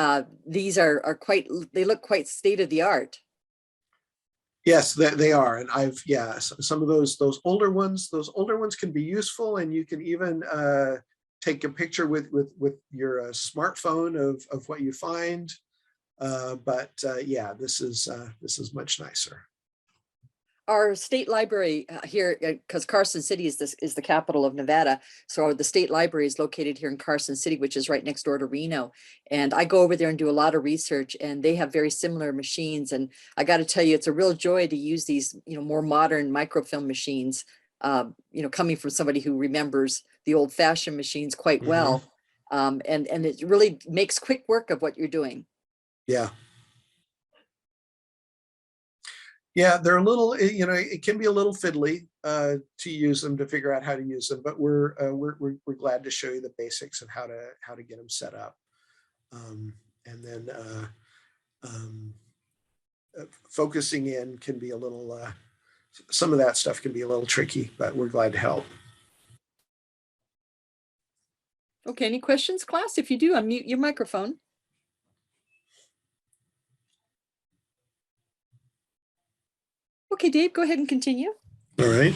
these are quite, they look quite state of the art. Yes, they are. And some of those older ones can be useful, and you can even take a picture with your smartphone of what you find. Yeah, this is much nicer. Our state library here, because Carson City is the capital of Nevada. So the state library is located here in Carson City, which is right next door to Reno. And I go over there and do a lot of research, and they have very similar machines. And I got to tell you, it's a real joy to use these, you know, more modern microfilm machines, you know, coming from somebody who remembers the old fashioned machines quite well. And it really makes quick work of what you're doing. Yeah. Yeah, they're a little, you know, it can be a little fiddly to use them, to figure out how to use them, but we're glad to show you the basics of how to get them set up. And then focusing in can be a little, some of that stuff can be a little tricky, but we're glad to help. Okay, any questions, class? If you do, unmute your microphone. Okay, Dave, go ahead and continue. All right.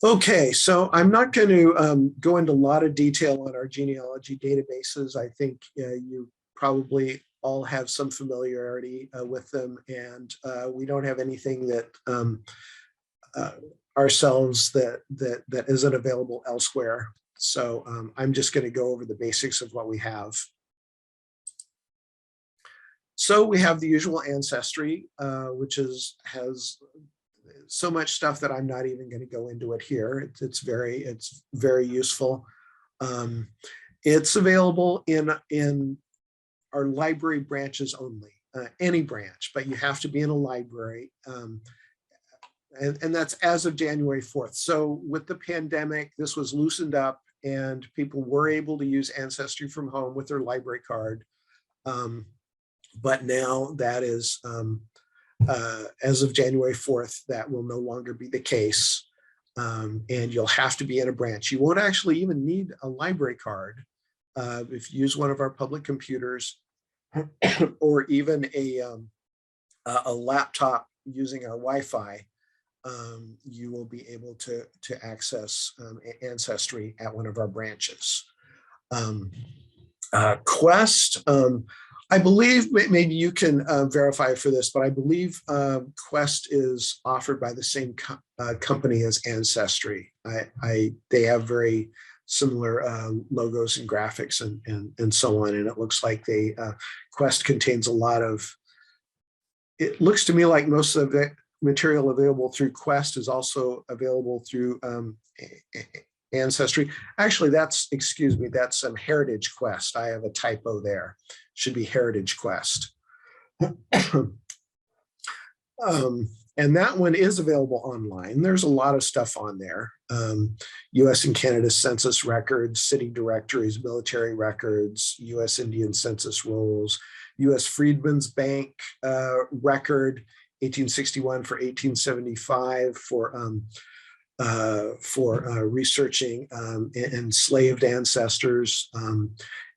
Okay, so I'm not going to go into a lot of detail on our genealogy databases. I think you probably all have some familiarity with them, and we don't have anything that ourselves that isn't available elsewhere. So I'm just going to go over the basics of what we have. So we have the usual ancestry, which has so much stuff that I'm not even going to go into it here. It's very useful. It's available in our library branches only, any branch, but you have to be in a library. And that's as of January 4th. So with the pandemic, this was loosened up, and people were able to use Ancestry from home with their library card. But now that is as of January 4th, that will no longer be the case. And you'll have to be in a branch. You won't actually even need a library card if you use one of our public computers or even a laptop using our Wi-Fi. You will be able to access Ancestry at one of our branches. Quest, I believe, maybe you can verify for this, but I believe Quest is offered by the same company as Ancestry. They have very similar logos and graphics and so on, and it looks like Quest contains a lot of, it looks to me like most of the material available through Quest is also available through Ancestry. Actually, that's Heritage Quest. I have a typo there. Should be Heritage Quest. And that one is available online. There's a lot of stuff on there. US and Canada Census records, city directories, military records, US Indian Census rolls, US Freedmen's Bank record, 1861 for 1875 for researching enslaved ancestors,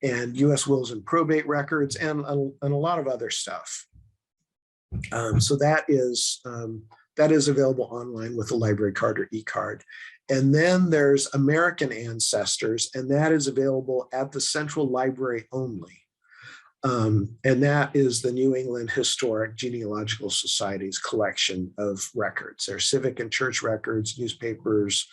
and US wills and probate records, and a lot of other stuff. So that is available online with a library card or e-card. And then there's American Ancestors, and that is available at the Central Library only. And that is the New England Historic Genealogical Society's collection of records. There's civic and church records, newspapers,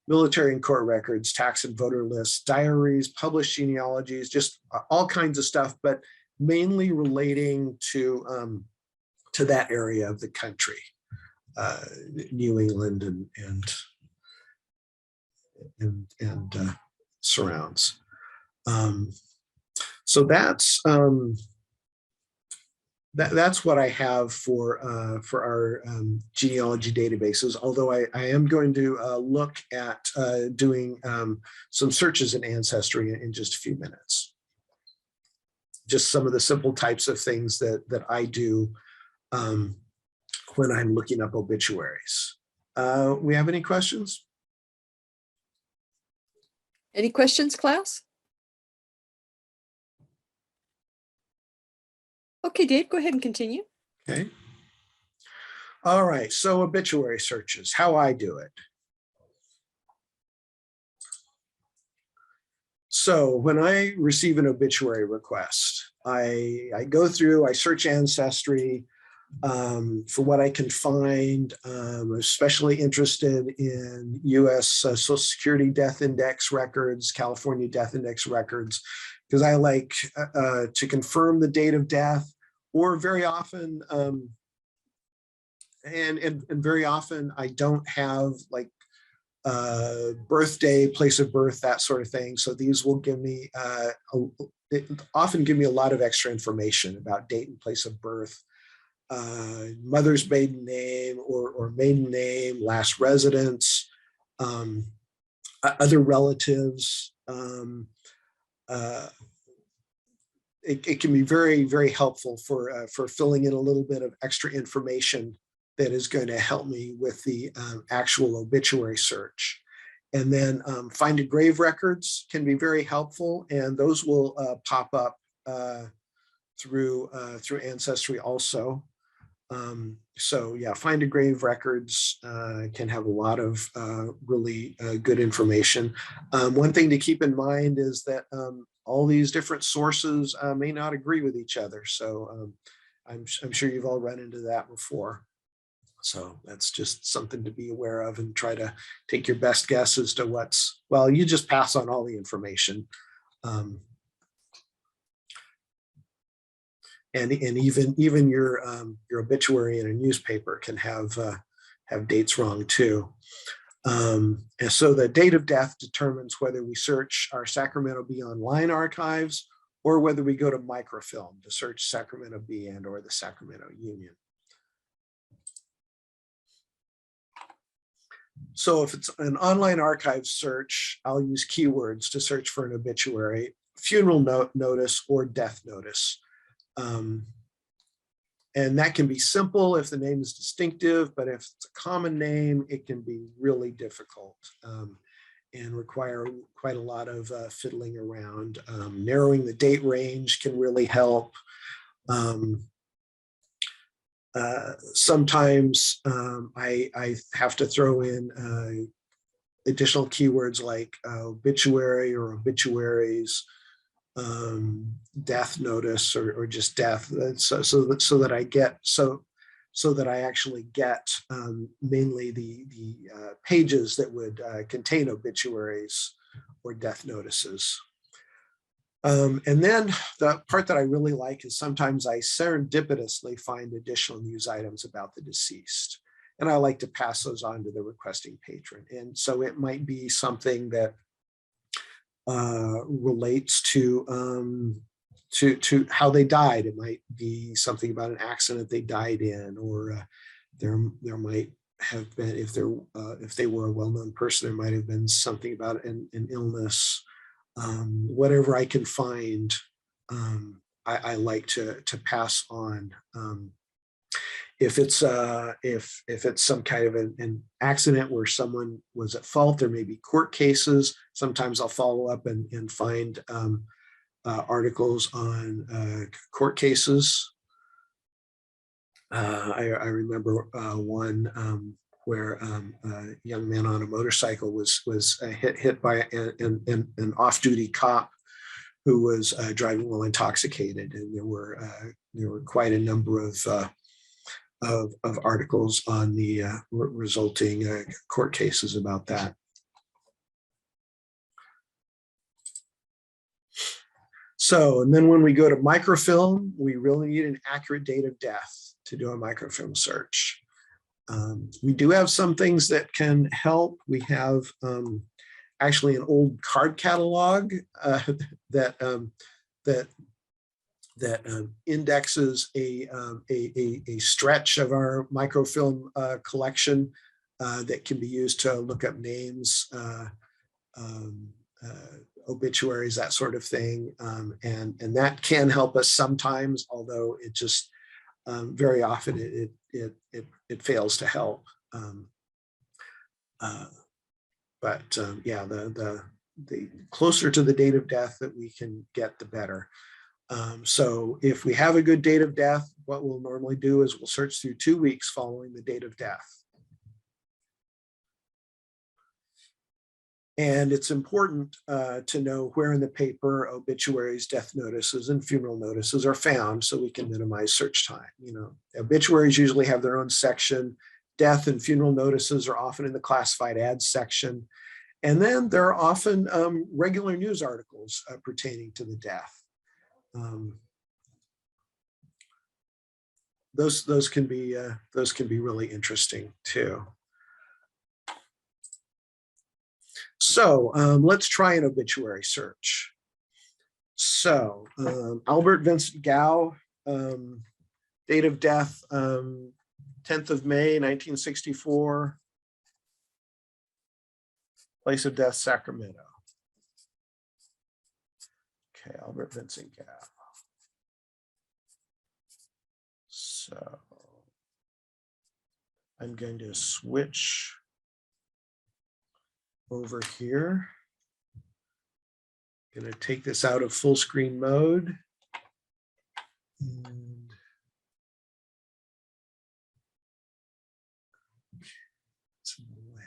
military and court records, tax and voter lists, diaries, published genealogies, just all kinds of stuff, but mainly relating to that area of the country, New England and surrounds. So that's what I have for our genealogy databases. Although I am going to look at doing some searches in Ancestry in just a few minutes. Just some of the simple types of things that I do when I'm looking up obituaries. We have any questions? Any questions, class? Okay, Dave, go ahead and continue. Okay. All right, so obituary searches, how I do it. So when I receive an obituary request, I go through, I search Ancestry for what I can find. I'm especially interested in US Social Security Death Index records, California Death Index records, because I like to confirm the date of death, or very often, and very often I don't have like birthday, place of birth, that sort of thing. So these will give me, often give me a lot of extra information about date and place of birth, mother's maiden name or maiden name, last residence, other relatives. It can be very, very helpful for filling in a little bit of extra information that is going to help me with the actual obituary search. And then find a grave records can be very helpful, and those will pop up through Ancestry also. So yeah, find a grave records can have a lot of really good information. One thing to keep in mind is that all these different sources may not agree with each other. So I'm sure you've all run into that before. So that's just something to be aware of, and try to take your best guess as to what's, well, you just pass on all the information. And even your obituary in a newspaper can have dates wrong too. And so the date of death determines whether we search our Sacramento Bee online archives or whether we go to microfilm to search Sacramento Bee and or the Sacramento Union. So if it's an online archive search, I'll use keywords to search for an obituary, funeral notice, or death notice. And that can be simple if the name is distinctive, but if it's a common name, it can be really difficult and require quite a lot of fiddling around. Narrowing the date range can really help. Sometimes I have to throw in additional keywords like obituary or obituaries, death notice, or just death, so that I actually get mainly the pages that would contain obituaries or death notices. And then the part that I really like is sometimes I serendipitously find additional news items about the deceased, and I like to pass those on to the requesting patron. And so it might be something that relates to how they died. It might be something about an accident they died in, or there might have been, if they were a well-known person, there might have been something about an illness. Whatever I can find, I like to pass on. If it's some kind of an accident where someone was at fault, there may be court cases. Sometimes I'll follow up and find articles on court cases. I remember one where a young man on a motorcycle was hit by an off-duty cop who was driving while intoxicated, and there were quite a number of articles on the resulting court cases about that. So, and then when we go to microfilm, we really need an accurate date of death to do a microfilm search. We do have some things that can help. We have actually an old card catalog that indexes a stretch of our microfilm collection that can be used to look up names, obituaries, that sort of thing. And that can help us sometimes, although it just very often it fails to help. Yeah, the closer to the date of death that we can get, the better. So if we have a good date of death, what we'll normally do is we'll search through 2 weeks following the date of death. And it's important to know where in the paper obituaries, death notices, and funeral notices are found, so we can minimize search time. You know, obituaries usually have their own section. Death and funeral notices are often in the classified ads section. And then there are often regular news articles pertaining to the death. Those can be really interesting too. So let's try an obituary search. So Albert Vincent Gow, date of death 10th of May 1964, place of death Sacramento. Okay, Albert Vincent Gow. So I'm going to switch over here. I'm going to take this out of full screen mode. And it's in the way.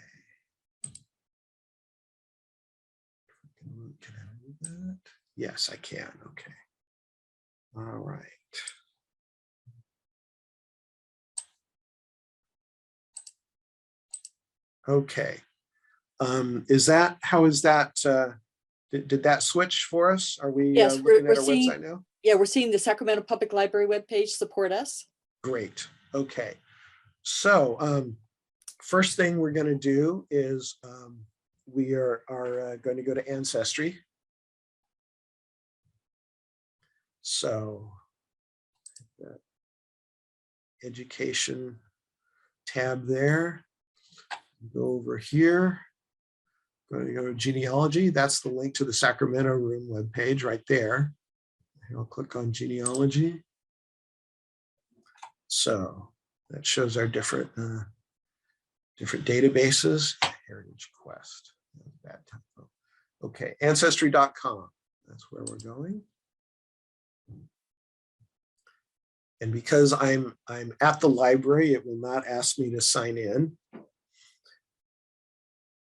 Can I move that? Yes, I can. Okay. All right. Okay. How is that? Did that switch for us? Are we Yes, looking we're at our seeing, website now? yeah, we're seeing the Sacramento Public Library webpage support us. Great. Okay. So first thing we're going to do is we are going to go to Ancestry. So the education tab there. Go over here. Going to go to genealogy. That's the link to the Sacramento Room webpage right there. And I'll click on genealogy. So that shows our different databases. Heritage Quest. Bad typo. Okay, ancestry.com. That's where we're going. And because I'm at the library, it will not ask me to sign in.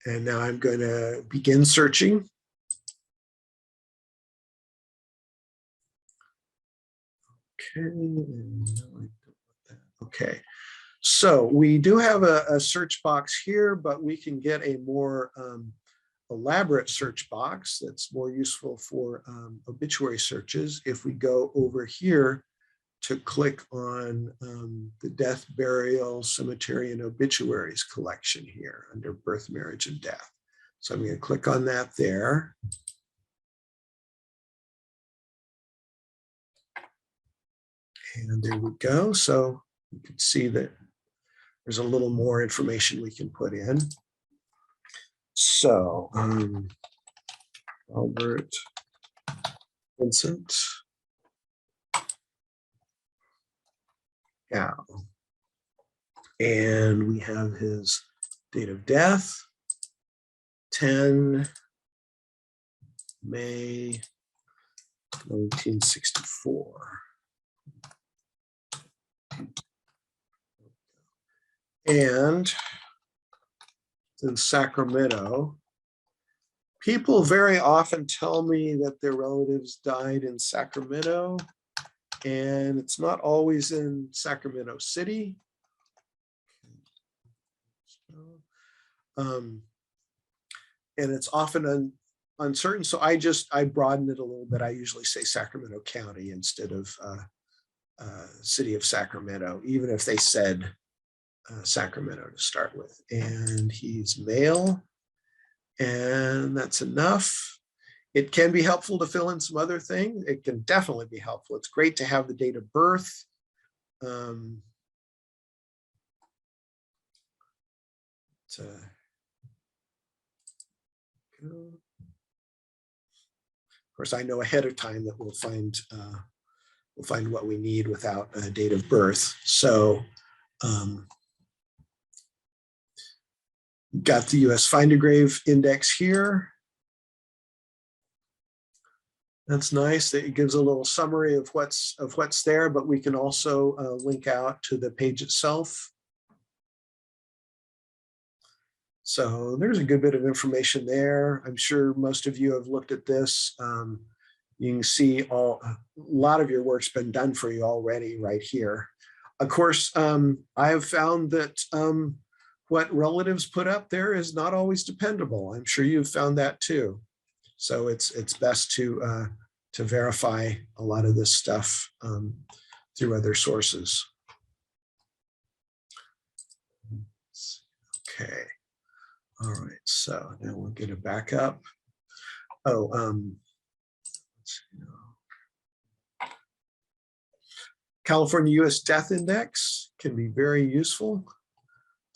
And now I'm going to begin searching. Okay, so we do have a search box here, but we can get a more elaborate search box that's more useful for obituary searches if we go over here to click on the death, burial, cemetery, and obituaries collection here under birth, marriage, and death. So I'm going to click on that there. And there we go. So you can see that there's a little more information we can put in. So Albert Vincent Gow. And we have his date of death, 10 May 1964. And in Sacramento, people very often tell me that their relatives died in Sacramento, and it's not always in Sacramento City. And it's often uncertain. So I broaden it a little bit. I usually say Sacramento County instead of City of Sacramento, even if they said Sacramento to start with. And he's male, and that's enough. It can be helpful to fill in some other things. It can definitely be helpful. It's great to have the date of birth. Of course, I know ahead of time that we'll find what we need without a date of birth. So got the US Find a Grave Index here. That's nice. It gives a little summary of what's there, but we can also link out to the page itself. So there's a good bit of information there. I'm sure most of you have looked at this. You can see a lot of your work's been done for you already right here. Of course, I have found that what relatives put up there is not always dependable. I'm sure you've found that too. So it's best to verify a lot of this stuff through other sources. Okay. All right. So now we'll get it back up. Oh, let's see. California US Death Index can be very useful.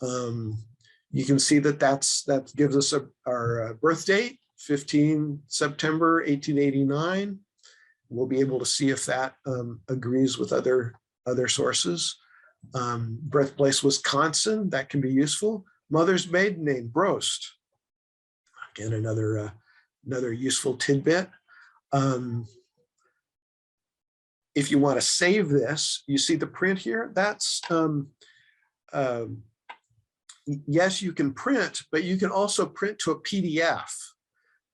You can see that gives us our birth date, 15 September 1889. We'll be able to see if that agrees with other sources. Birthplace Wisconsin, that can be useful. Mother's maiden name, Brost. Again, another useful tidbit. If you want to save this, you see the print here. That's yes, you can print, but you can also print to a PDF,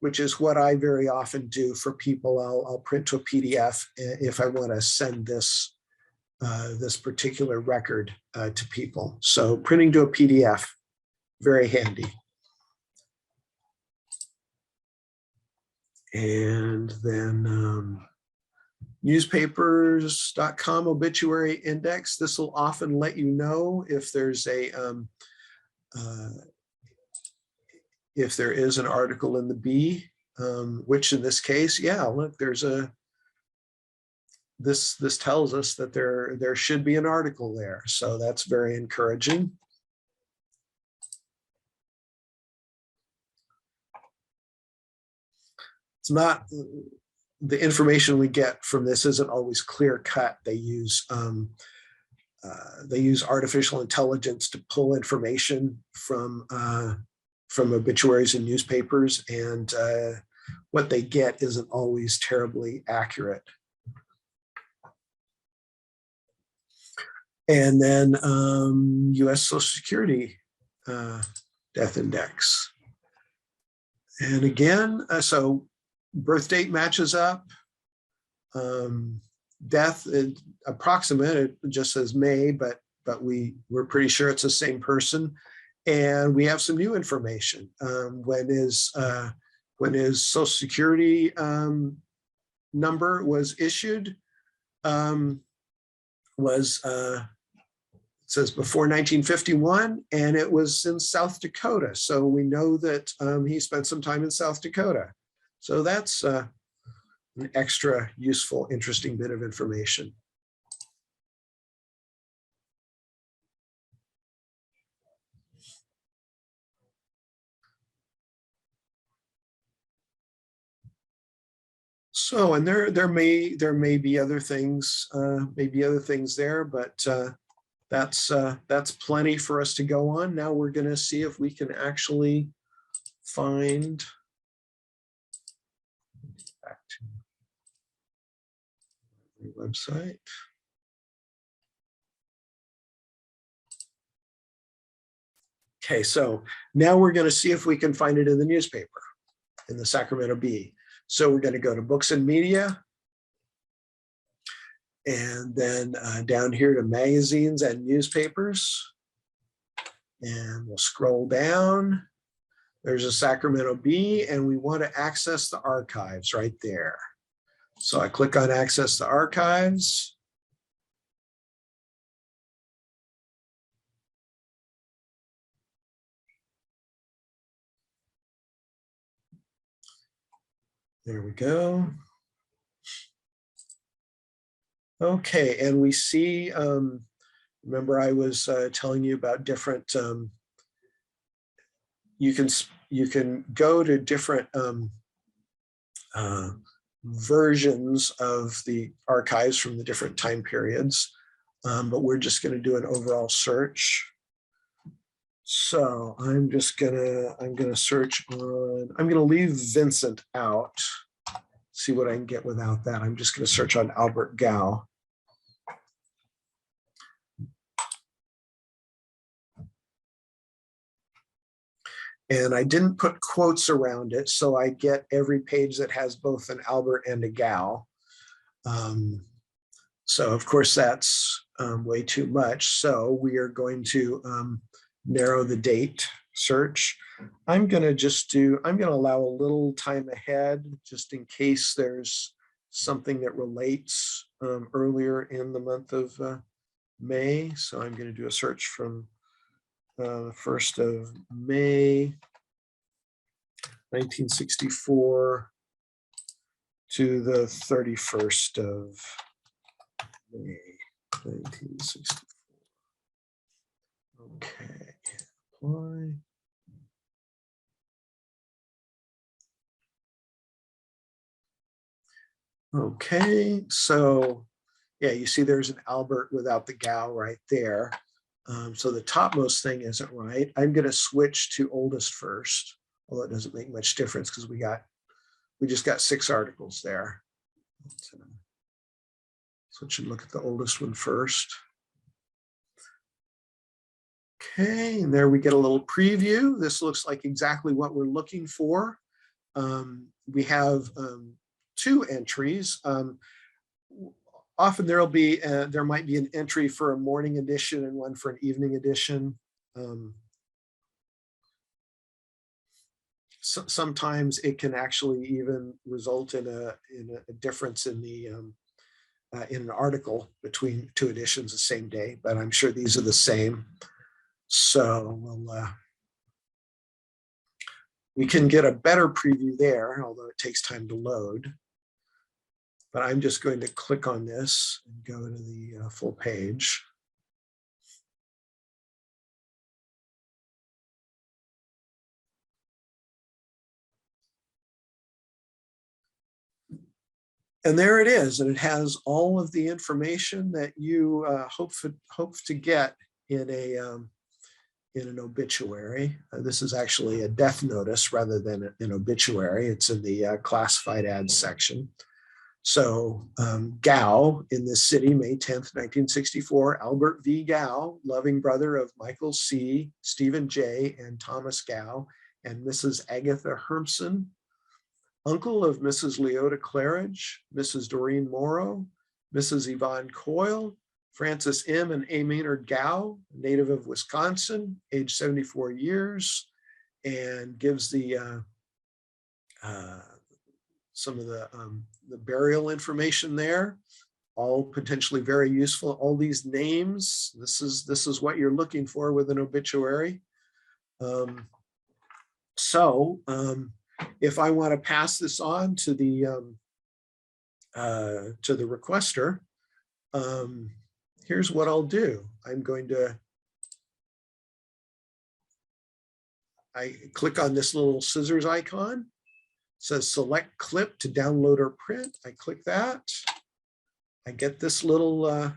which is what I very often do for people. I'll print to a PDF if I want to send this this particular record to people. So printing to a PDF, very handy. And then newspapers.com obituary index. This will often let you know if there's if there is an article in the B, which in this case, yeah, look, there's this tells us that there should be an article there. So that's very encouraging. It's not, the information we get from this isn't always clear cut. They use they use artificial intelligence to pull information from obituaries and newspapers, and what they get isn't always terribly accurate. And then US Social Security death index. And again, so birth date matches up. Death approximate, it just says May, but we're pretty sure it's the same person. And we have some new information. When his Social Security number was issued, was it says before 1951, and it was in South Dakota. So we know that he spent some time in South Dakota. So that's an extra useful, interesting bit of information. So, and there may be other things, there, but that's plenty for us to go on. Now we're going to see if we can actually find back to the website. Okay, so now we're going to see if we can find it in the newspaper, in the Sacramento Bee. So we're going to go to Books and Media, and then down here to Magazines and Newspapers. And we'll scroll down. There's a Sacramento Bee, and we want to access the archives right there. So I click on Access the Archives. There we go. Okay, and we see, remember I was telling you about different, you can go to different versions of the archives from the different time periods, but we're just going to do an overall search. So I'm gonna search on, I'm gonna leave Vincent out, see what I can get without that. I'm just gonna search on Albert Gow. And I didn't put quotes around it, so I get every page that has both an Albert and a Gow. So of course that's way too much. So we are going to narrow the date search. I'm going to allow a little time ahead just in case there's something that relates earlier in the month of May. So I'm going to do a search from the 1st of May, 1964 to the 31st of May, 1964. Okay, apply. Okay, so yeah, you see there's an Albert without the Gow right there. So the topmost thing isn't right. I'm going to switch to oldest first, although it doesn't make much difference because we just got 6 articles there. So it should look at the oldest one first. Okay, and there we get a little preview. This looks like exactly what we're looking for. We have 2 entries. Often there might be an entry for a morning edition and one for an evening edition. Sometimes it can actually even result in a difference in the in an article between 2 editions the same day, but I'm sure these are the same. So we can get a better preview there, although it takes time to load. But I'm just going to click on this and go to the full page. And there it is, and it has all of the information that you hope to get in an obituary. This is actually a death notice rather than an obituary. It's in the classified ads section. So Gow in this city, May 10th, 1964, Albert V. Gow, loving brother of Michael C., Stephen J., and Thomas Gow, and Mrs. Agatha Hermson, uncle of Mrs. Leota Claridge, Mrs. Doreen Morrow, Mrs. Yvonne Coyle, Francis M. and A. Maynard Gow, native of Wisconsin, age 74 years, and gives the some of the burial information there, all potentially very useful. All these names, this is what you're looking for with an obituary. If I want to pass this on to the requester, here's what I'll do. I click on this little scissors icon. It says select clip to download or print. I click that. I get this little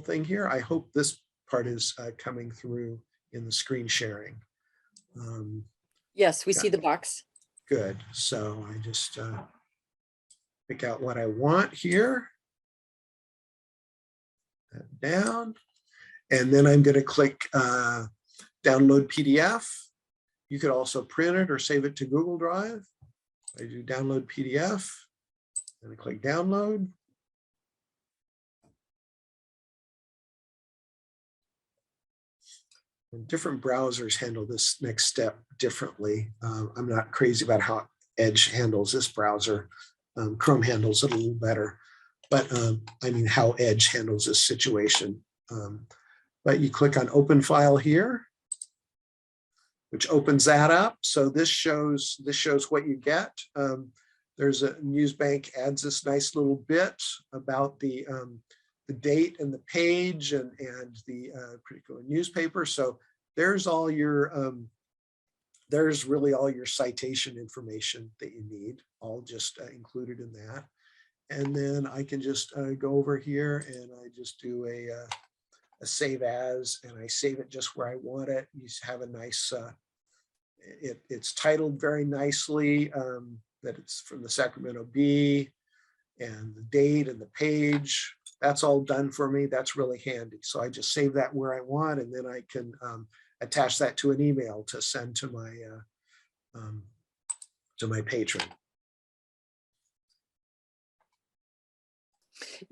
thing here. I hope this part is coming through in the screen sharing. Yes, we see the box. Good. So I just pick out what I want here. That down. And then I'm going to click download PDF. You could also print it or save it to Google Drive. I do download PDF. And I click download. And different browsers handle this next step differently. I'm not crazy about how Edge handles this browser. Chrome handles it a little better, but I mean how Edge handles this situation. But you click on open file here, which opens that up. So this shows what you get. There's a Newsbank adds this nice little bit about the date and the page and the particular newspaper. So there's all your there's really all your citation information that you need, all just included in that. And then I can just go over here and I just do a save as, and I save it just where I want it. You have a nice, it's titled very nicely, that it's from the Sacramento Bee, and the date and the page. That's all done for me. That's really handy. So I just save that where I want, and then I can attach that to an email to send to my patron.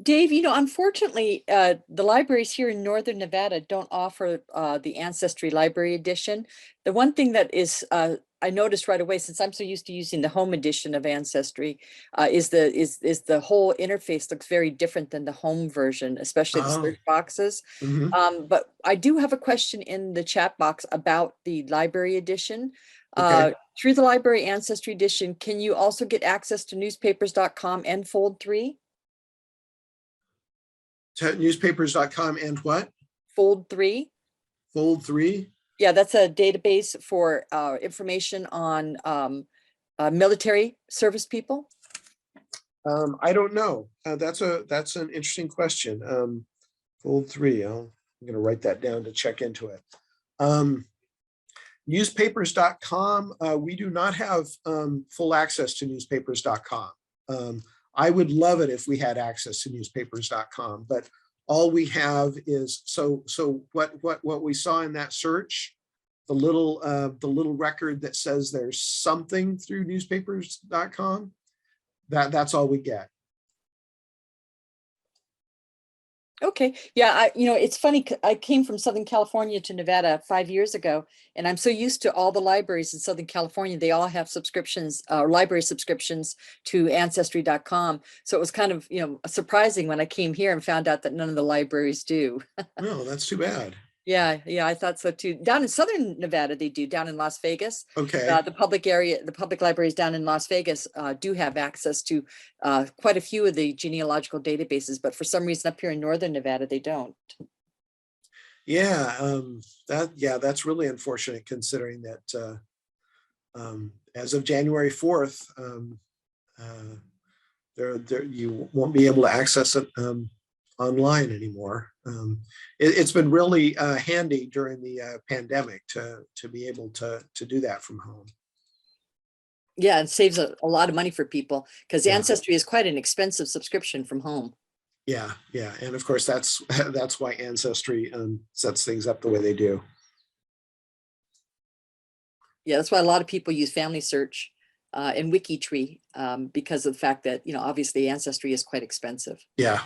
Dave, unfortunately, the libraries here in Northern Nevada don't offer the Ancestry Library Edition. The one thing that is I noticed right away, since I'm so used to using the home edition of Ancestry, is the whole interface looks very different than the home version, especially the search boxes. Mm-hmm. But I do have a question in the chat box about the library edition. Okay. Through the library Ancestry edition, can you also get access to newspapers.com and Fold 3? To newspapers.com and what? Fold 3. Fold 3. Yeah, that's a database for information on military service people. I don't know. That's an interesting question. Fold 3. I'm going to write that down to check into it. Newspapers.com. We do not have full access to newspapers.com. I would love it if we had access to newspapers.com, but all we have is so what we saw in that search, the little record that says there's something through newspapers.com, that's all we get. Okay. Yeah. It's funny. I came from Southern California to Nevada 5 years ago, and I'm so used to all the libraries in Southern California. They all have subscriptions, library subscriptions to ancestry.com. So it was kind of, surprising when I came here and found out that none of the libraries do. No, that's too bad. Yeah, I thought so too. Down in Southern Nevada, they do. Down in Las Vegas, okay. The public libraries down in Las Vegas do have access to quite a few of the genealogical databases, but for some reason up here in Northern Nevada, they don't. Yeah, that's really unfortunate, considering that as of January 4th, you won't be able to access it online anymore. It's been really handy during the pandemic to be able to do that from home. Yeah, it saves a lot of money for people because Yeah. Ancestry is quite an expensive subscription from home. Yeah, and of course that's why Ancestry sets things up the way they do. Yeah, that's why a lot of people use Family Search and WikiTree because of the fact that, obviously Ancestry is quite expensive. Yeah.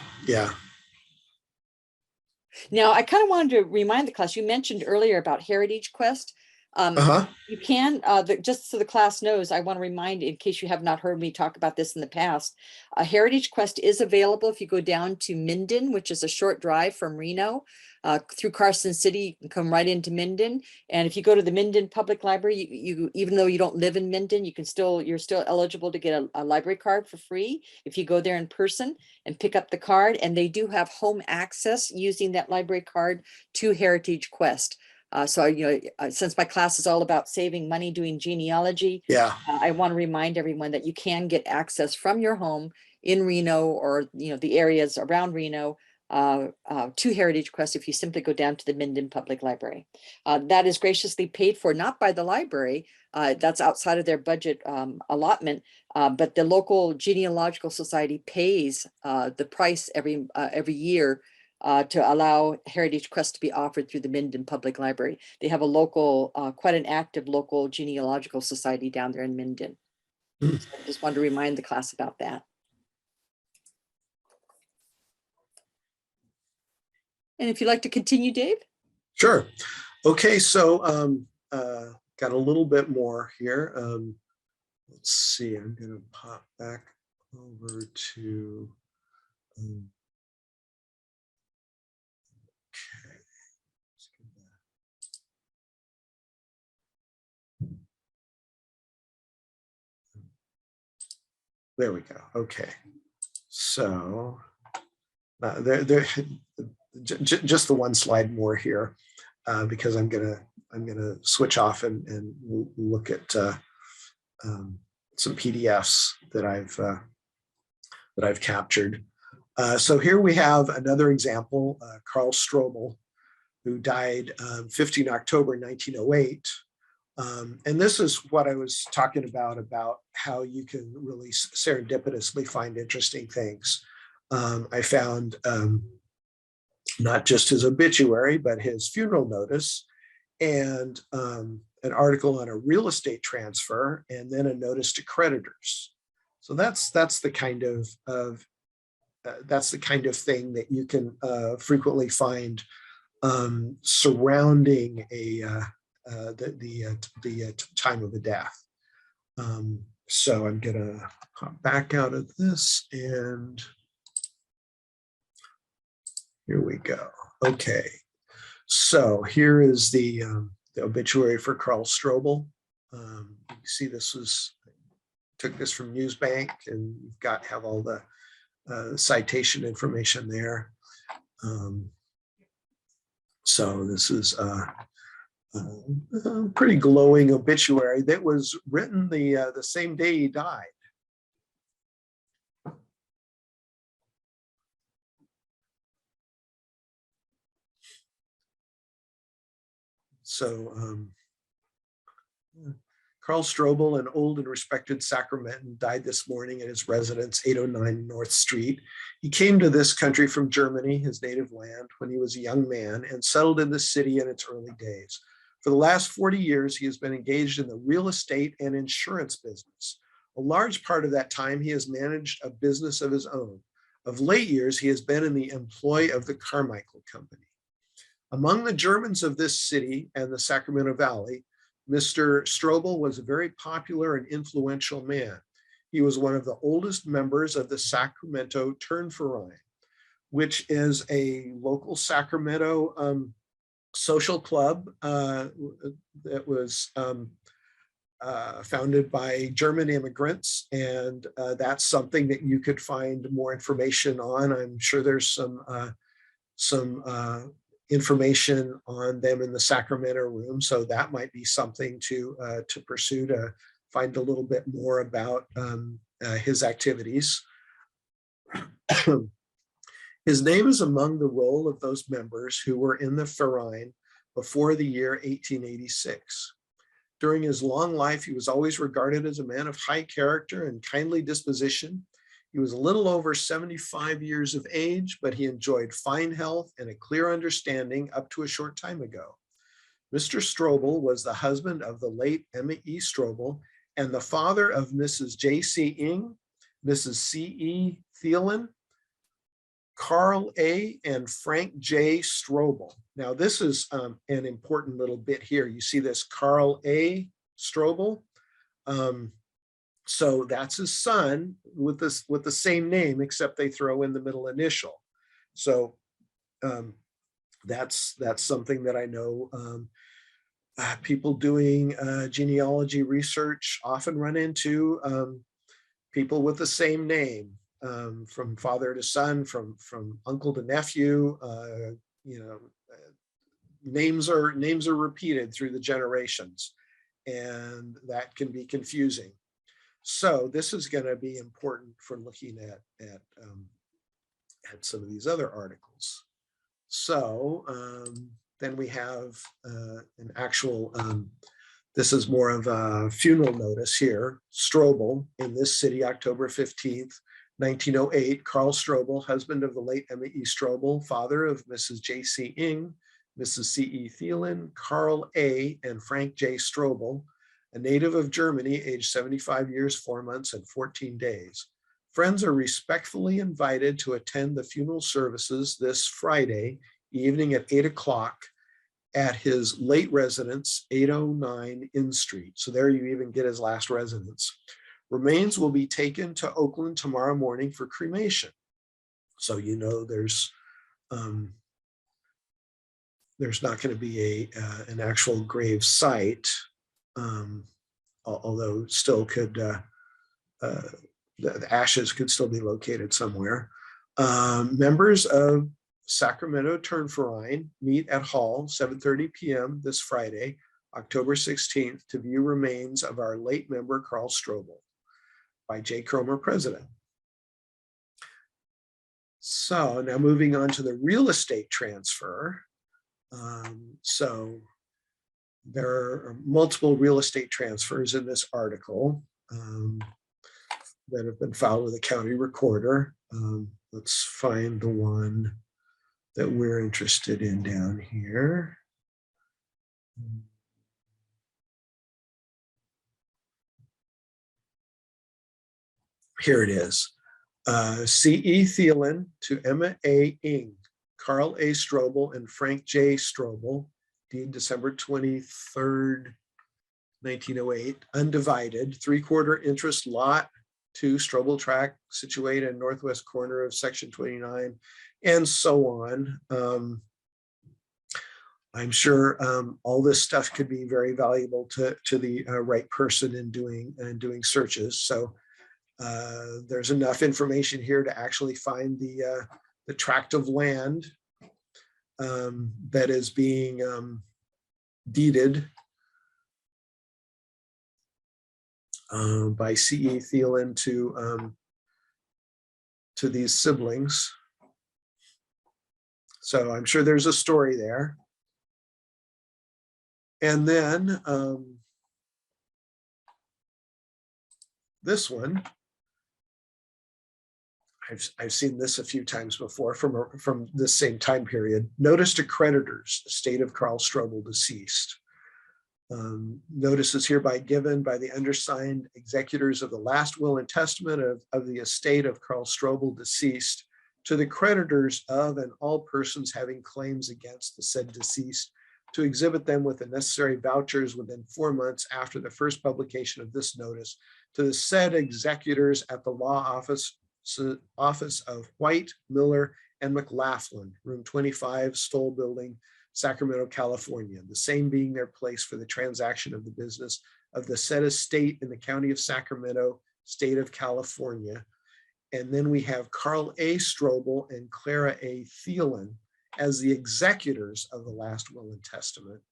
Now, I kind of wanted to remind the class, you mentioned earlier about Heritage Quest. You can, just so the class knows, I want to remind, in case you have not heard me talk about this in the past, Heritage Quest is available if you go down to Minden, which is a short drive from Reno. Through Carson City, you can come right into Minden. And if you go to the Minden Public Library, you even though you don't live in Minden, you're still eligible to get a library card for free if you go there in person and pick up the card. And they do have home access using that library card to Heritage Quest. Since my class is all about saving money doing genealogy, I want to remind everyone that you can get access from your home in Reno or the areas around Reno to Heritage Quest if you simply go down to the Minden Public Library. That is graciously paid for, not by the library, that's outside of their budget allotment, but the local genealogical society pays the price every year to allow Heritage Quest to be offered through the Minden Public Library. They have a local, quite an active local genealogical society down there in Minden. So I just wanted to remind the class about that. And if you'd like to continue, Dave. Sure. Okay, so got a little bit more here. Let's see, I'm going to pop back over to there we go. Okay, so just the one slide more here because I'm gonna switch off and look at some PDFs that I've captured. So here we have another example, Carl Strobel, who died 15 October 1908. And this is what I was talking about how you can really serendipitously find interesting things. I found not just his obituary, but his funeral notice and an article on a real estate transfer, and then a notice to creditors. So that's the kind of thing that you can frequently find surrounding the time of the death. So I'm gonna hop back out of this, and here we go. Okay, so here is the obituary for Carl Strobel. You see, took this from Newsbank, and you've have all the citation information there. So this is a pretty glowing obituary that was written the same day he died. So Carl Strobel, an old and respected Sacramentan, died this morning at his residence, 809 North Street. He came to this country from Germany, his native land, when he was a young man and settled in the city in its early days. For the last 40 years, he has been engaged in the real estate and insurance business. A large part of that time, he has managed a business of his own. Of late years, he has been in the employ of the Carmichael Company. Among the Germans of this city and the Sacramento Valley, Mr. Strobel was a very popular and influential man. He was one of the oldest members of the Sacramento Turnverein, which is a local Sacramento social club that was founded by German immigrants. And that's something that you could find more information on. I'm sure there's some information on them in the Sacramento room. So that might be something to pursue, to find a little bit more about his activities. His name is among the roll of those members who were in the Verein before the year 1886. During his long life, he was always regarded as a man of high character and kindly disposition. He was a little over 75 years of age, but he enjoyed fine health and a clear understanding up to a short time ago. Mr. Strobel was the husband of the late Emma E. Strobel and the father of Mrs. J.C. Ing, Mrs. C.E. Thielen, Carl A. and Frank J. Strobel. Now, this is an important little bit here. You see this Carl A. Strobel. So that's his son with the same name, except they throw in the middle initial. So that's something that I know people doing genealogy research often run into, people with the same name. From father to son, from uncle to nephew, names are repeated through the generations, and that can be confusing. So this is going to be important for looking at some of these other articles. So then we have an actual. This is more of a funeral notice here. Strobel in this city, October 15th. 1908, Carl Strobel, husband of the late Emma E. Strobel, father of Mrs. J.C. Ing, Mrs. C.E. Thielen, Carl A. and Frank J. Strobel, a native of Germany, aged 75 years, 4 months, and 14 days. Friends are respectfully invited to attend the funeral services this Friday evening at 8 o'clock at his late residence, 809 Inn Street. So there you even get his last residence. Remains will be taken to Oakland tomorrow morning for cremation. So there's not going to be an actual grave site, although still could the ashes could still be located somewhere. Members of Sacramento Turnverein meet at Hall 7:30 p.m. this Friday, October 16th, to view remains of our late member Carl Strobel. By J. Cromer, President. So now moving on to the real estate transfer. So there are multiple real estate transfers in this article that have been filed with the county recorder. Let's find the one that we're interested in down here. Here it is. C.E. Thielen to Emma A. Ing, Carl A. Strobel, and Frank J. Strobel, deed December 23rd, 1908, undivided, 3/4 interest lot 2 Strobel tract situated in northwest corner of section 29, and so on. I'm sure all this stuff could be very valuable to the right person in doing searches. So there's enough information here to actually find the tract of land that is being deeded by C.E. Thielen to these siblings. So I'm sure there's a story there. And then this one, I've seen this a few times before from this same time period. Notice to creditors, estate of Carl Strobel, deceased. Notice is hereby given by the undersigned executors of the last will and testament of the estate of Carl Strobel, deceased, to the creditors of and all persons having claims against the said deceased, to exhibit them with the necessary vouchers within 4 months after the first publication of this notice, to the said executors at the law office of White, Miller, and McLaughlin, room 25, Stoll Building, Sacramento, California, the same being their place for the transaction of the business of the said estate in the county of Sacramento, state of California. And then we have Carl A. Strobel and Clara A. Thielen as the executors of the last will and testament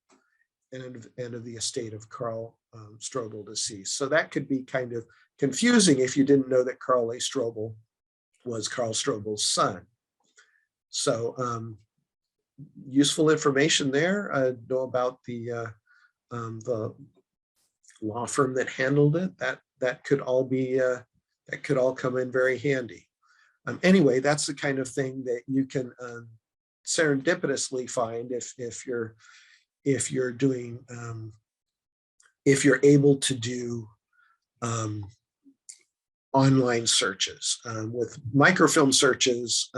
and of the estate of Carl Strobel, deceased. So that could be kind of confusing if you didn't know that Carl A. Strobel was Karl Strobel's son. So useful information there. Know about the law firm that handled it. That could all be that could all come in very handy. Anyway, that's the kind of thing that you can serendipitously find if you're doing if you're able to do online searches. With microfilm searches,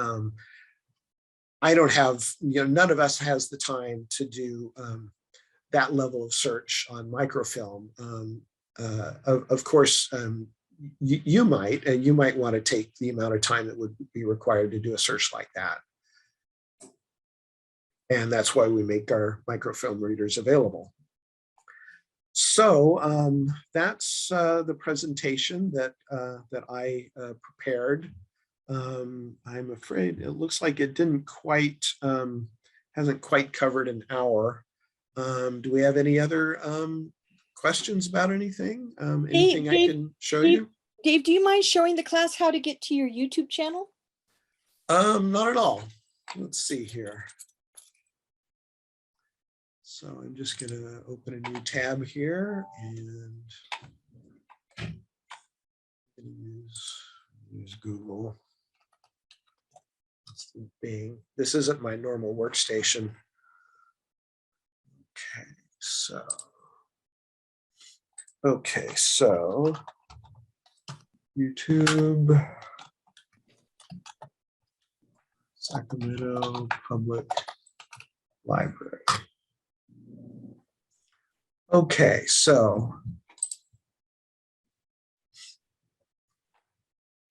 I don't have, none of us has the time to do that level of search on microfilm. Of course, you might want to take the amount of time that would be required to do a search like that. And that's why we make our microfilm readers available. So that's the presentation that I prepared. I'm afraid it looks like it didn't quite, hasn't quite covered an hour. Do we have any other questions about anything? Anything I can show you? Dave, do you mind showing the class how to get to your YouTube channel? Not at all. Let's see here. So I'm just going to open a new tab here and use Google. Bing. This isn't my normal workstation. Okay, so YouTube, Sacramento Public Library. Okay, so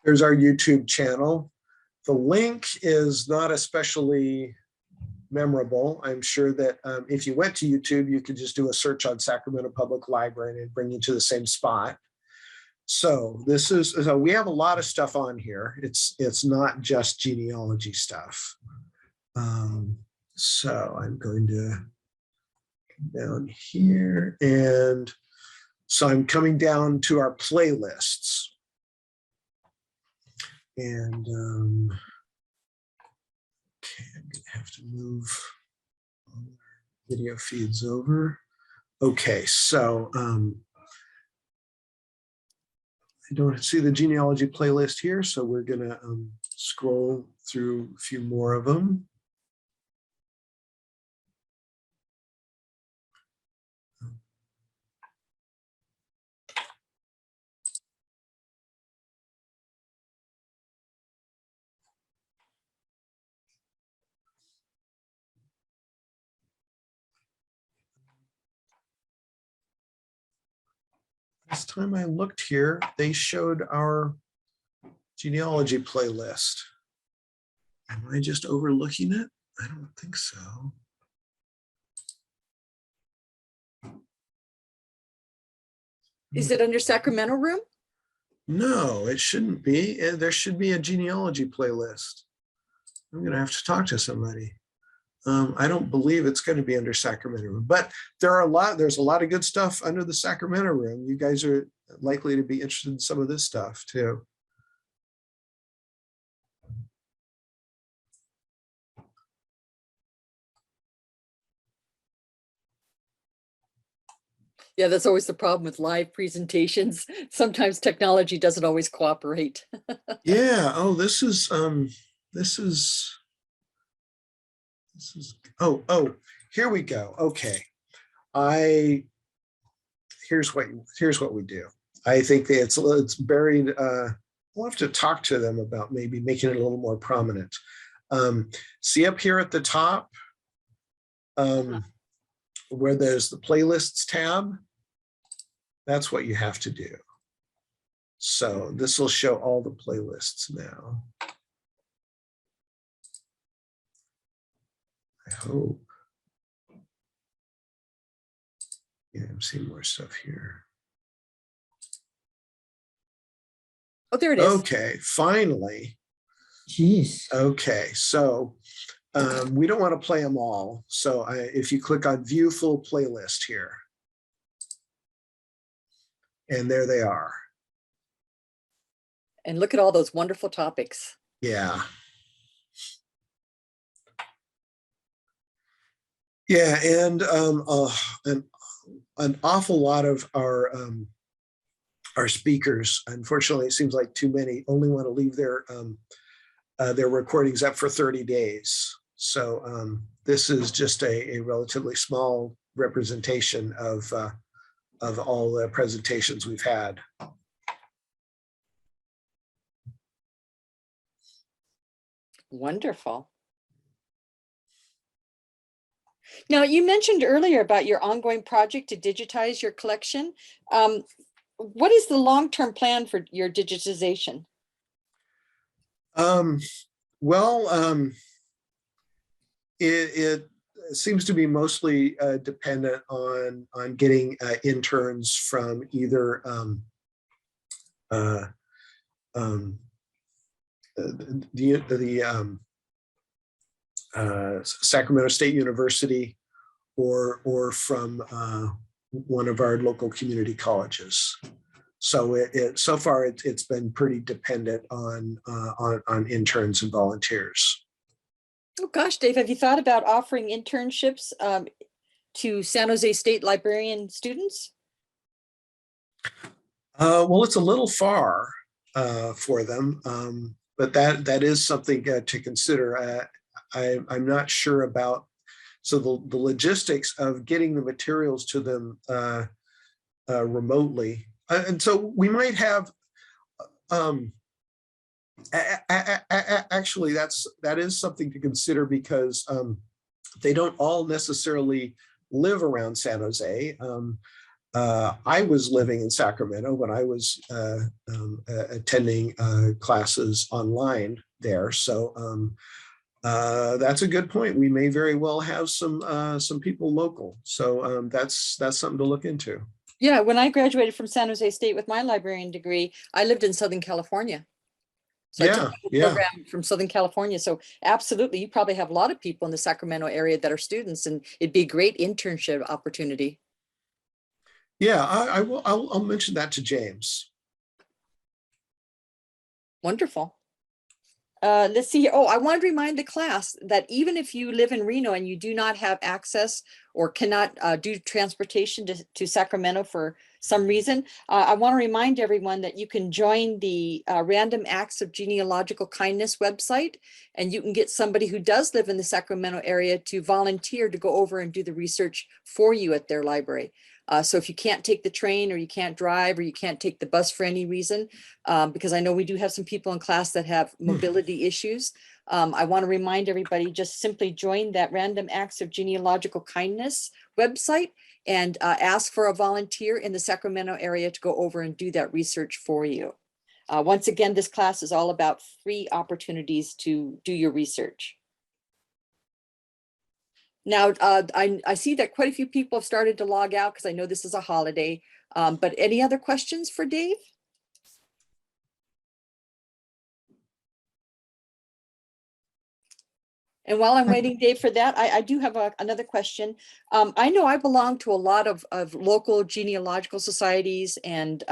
there's our YouTube channel. The link is not especially memorable. I'm sure that if you went to YouTube, you could just do a search on Sacramento Public Library and it'd bring you to the same spot. So so we have a lot of stuff on here. It's not just genealogy stuff. So I'm going to come down here, and so I'm coming down to our playlists. And okay, I'm gonna have to move all our video feeds over. Okay, so I don't see the genealogy playlist here, so we're gonna scroll through a few more of them. Last time I looked here, they showed our genealogy playlist. Am I just overlooking it? I don't think so. Is it under Sacramento Room? No, it shouldn't be. There should be a genealogy playlist. I'm going to have to talk to somebody. I don't believe it's going to be under Sacramento Room, but there's a lot of good stuff under the Sacramento Room. You guys are likely to be interested in some of this stuff too. Yeah, that's always the problem with live presentations. Sometimes technology doesn't always cooperate. Yeah. Oh, this is oh, here we go. Okay. Here's what we do. I think that it's buried. We'll have to talk to them about maybe making it a little more prominent. See up here at the top, where there's the playlists tab. That's what you have to do. So this will show all the playlists now. I hope. Yeah, I'm seeing more stuff here. Oh, there it is. Okay, finally. Jeez. Okay, so we don't want to play them all. So if you click on View Full Playlist here, and there they are. And look at all those wonderful topics. Yeah. Yeah, and an awful lot of our speakers, unfortunately, it seems like too many only want to leave their recordings up for 30 days. So this is just a relatively small representation of all the presentations we've had. Wonderful. Now, you mentioned earlier about your ongoing project to digitize your collection. What is the long-term plan for your digitization? Well, it seems to be mostly dependent on getting interns from either the Sacramento State University or from one of our local community colleges. So so far it's been pretty dependent on interns and volunteers. Oh gosh, Dave, have you thought about offering internships to San Jose State Librarian students? Well, it's a little far for them, but that is something to consider. I'm not sure about the logistics of getting the materials to them remotely, and so we might have. Actually, that is something to consider because they don't all necessarily live around San Jose. I was living in Sacramento when I was attending classes online there. So that's a good point. We may very well have some people local. So that's something to look into. Yeah, when I graduated from San Jose State with my librarian degree, I lived in Southern California. So I took the program from Southern California. So absolutely, you probably have a lot of people in the Sacramento area that are students, and it'd be a great internship opportunity. Yeah, I will. I'll mention that to James. Wonderful. Let's see. Oh, I want to remind the class that even if you live in Reno and you do not have access or cannot do transportation to Sacramento for some reason, I want to remind everyone that you can join the Random Acts of Genealogical Kindness website, and you can get somebody who does live in the Sacramento area to volunteer to go over and do the research for you at their library. So if you can't take the train or you can't drive or you can't take the bus for any reason, because I know we do have some people in class that have mobility issues, I want to remind everybody, just simply join that Random Acts of Genealogical Kindness website and ask for a volunteer in the Sacramento area to go over and do that research for you. Once again, this class is all about free opportunities to do your research. Now, I see that quite a few people have started to log out because I know this is a holiday, but any other questions for Dave? And while I'm waiting, Dave, for that, I do have another question. I know I belong to a lot of local genealogical societies and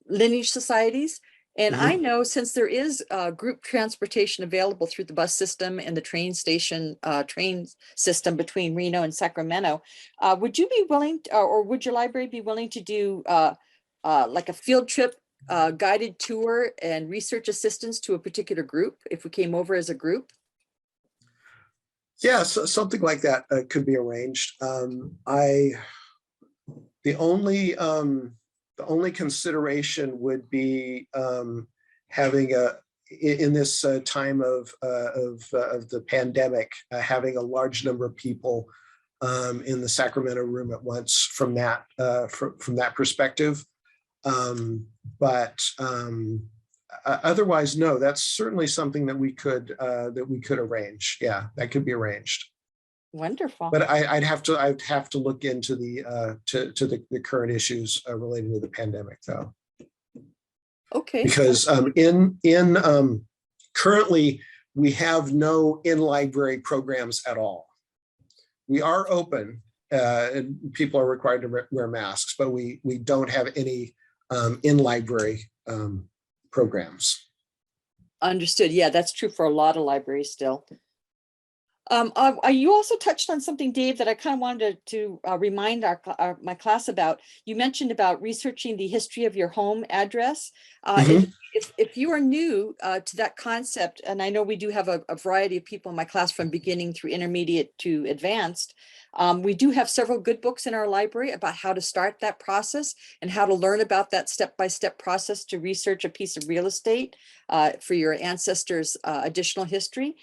lineage societies. And I know since there is group transportation available through the bus system and the train station, train system between Reno and Sacramento, would you be willing to, or would your library be willing to do like a field trip guided tour and research assistance to a particular group if we came over as a group? Yeah, so something like that could be arranged. The only consideration would be having in this time of the pandemic, having a large number of people in the Sacramento room at once from that perspective. Otherwise, no, that's certainly something that we could arrange. Yeah, that could be arranged. Wonderful. But I'd have to look into the current issues related to the pandemic, though. Okay. Because currently we have no in-library programs at all. We are open, and people are required to wear masks, but we don't have any in-library programs. Understood. Yeah, that's true for a lot of libraries still. You also touched on something, Dave, that I kind of wanted to remind my class about. You mentioned about researching the history of your home address. If you are new to that concept, and I know we do have a variety of people in my class from beginning through intermediate to advanced, we do have several good books in our library about how to start that process and how to learn about that step-by-step process to research a piece of real estate for your ancestors' additional history.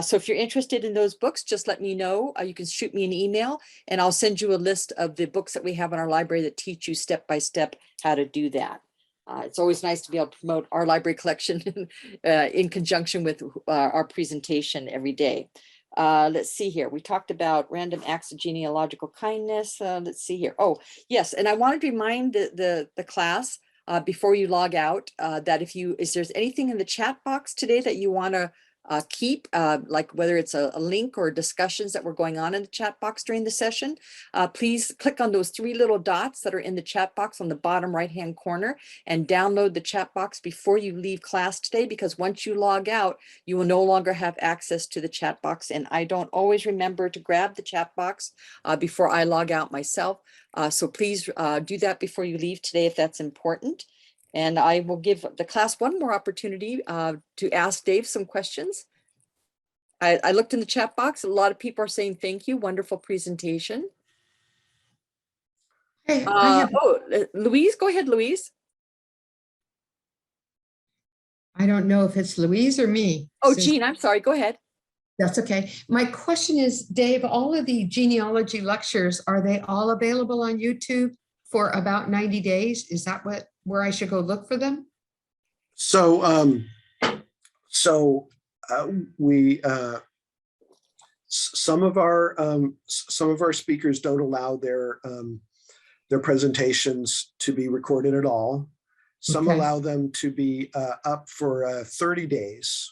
So if you're interested in those books, just let me know. You can shoot me an email and I'll send you a list of the books that we have in our library that teach you step by step how to do that. It's always nice to be able to promote our library collection in conjunction with our presentation every day. Let's see here. We talked about random acts of genealogical kindness. Let's see here. Oh, yes. And I wanted to remind the class before you log out that if there's anything in the chat box today that you want to keep, like whether it's a link or discussions that were going on in the chat box during the session, please click on those three little dots that are in the chat box on the bottom right-hand corner and download the chat box before you leave class today, because once you log out, you will no longer have access to the chat box. And I don't always remember to grab the chat box before I log out myself. So please do that before you leave today if that's important. And I will give the class one more opportunity to ask Dave some questions. I looked in the chat box. A lot of people are saying thank you. Wonderful presentation. Hey, Louise, go ahead, Louise. I don't know if it's Louise or me. Oh, Jean, I'm sorry. Go ahead. That's okay. My question is, Dave, all of the genealogy lectures, are they all available on YouTube for about 90 days? Is that where I should go look for them? So, some of our speakers don't allow their presentations to be recorded at all. Some Okay. allow them to be up for 30 days,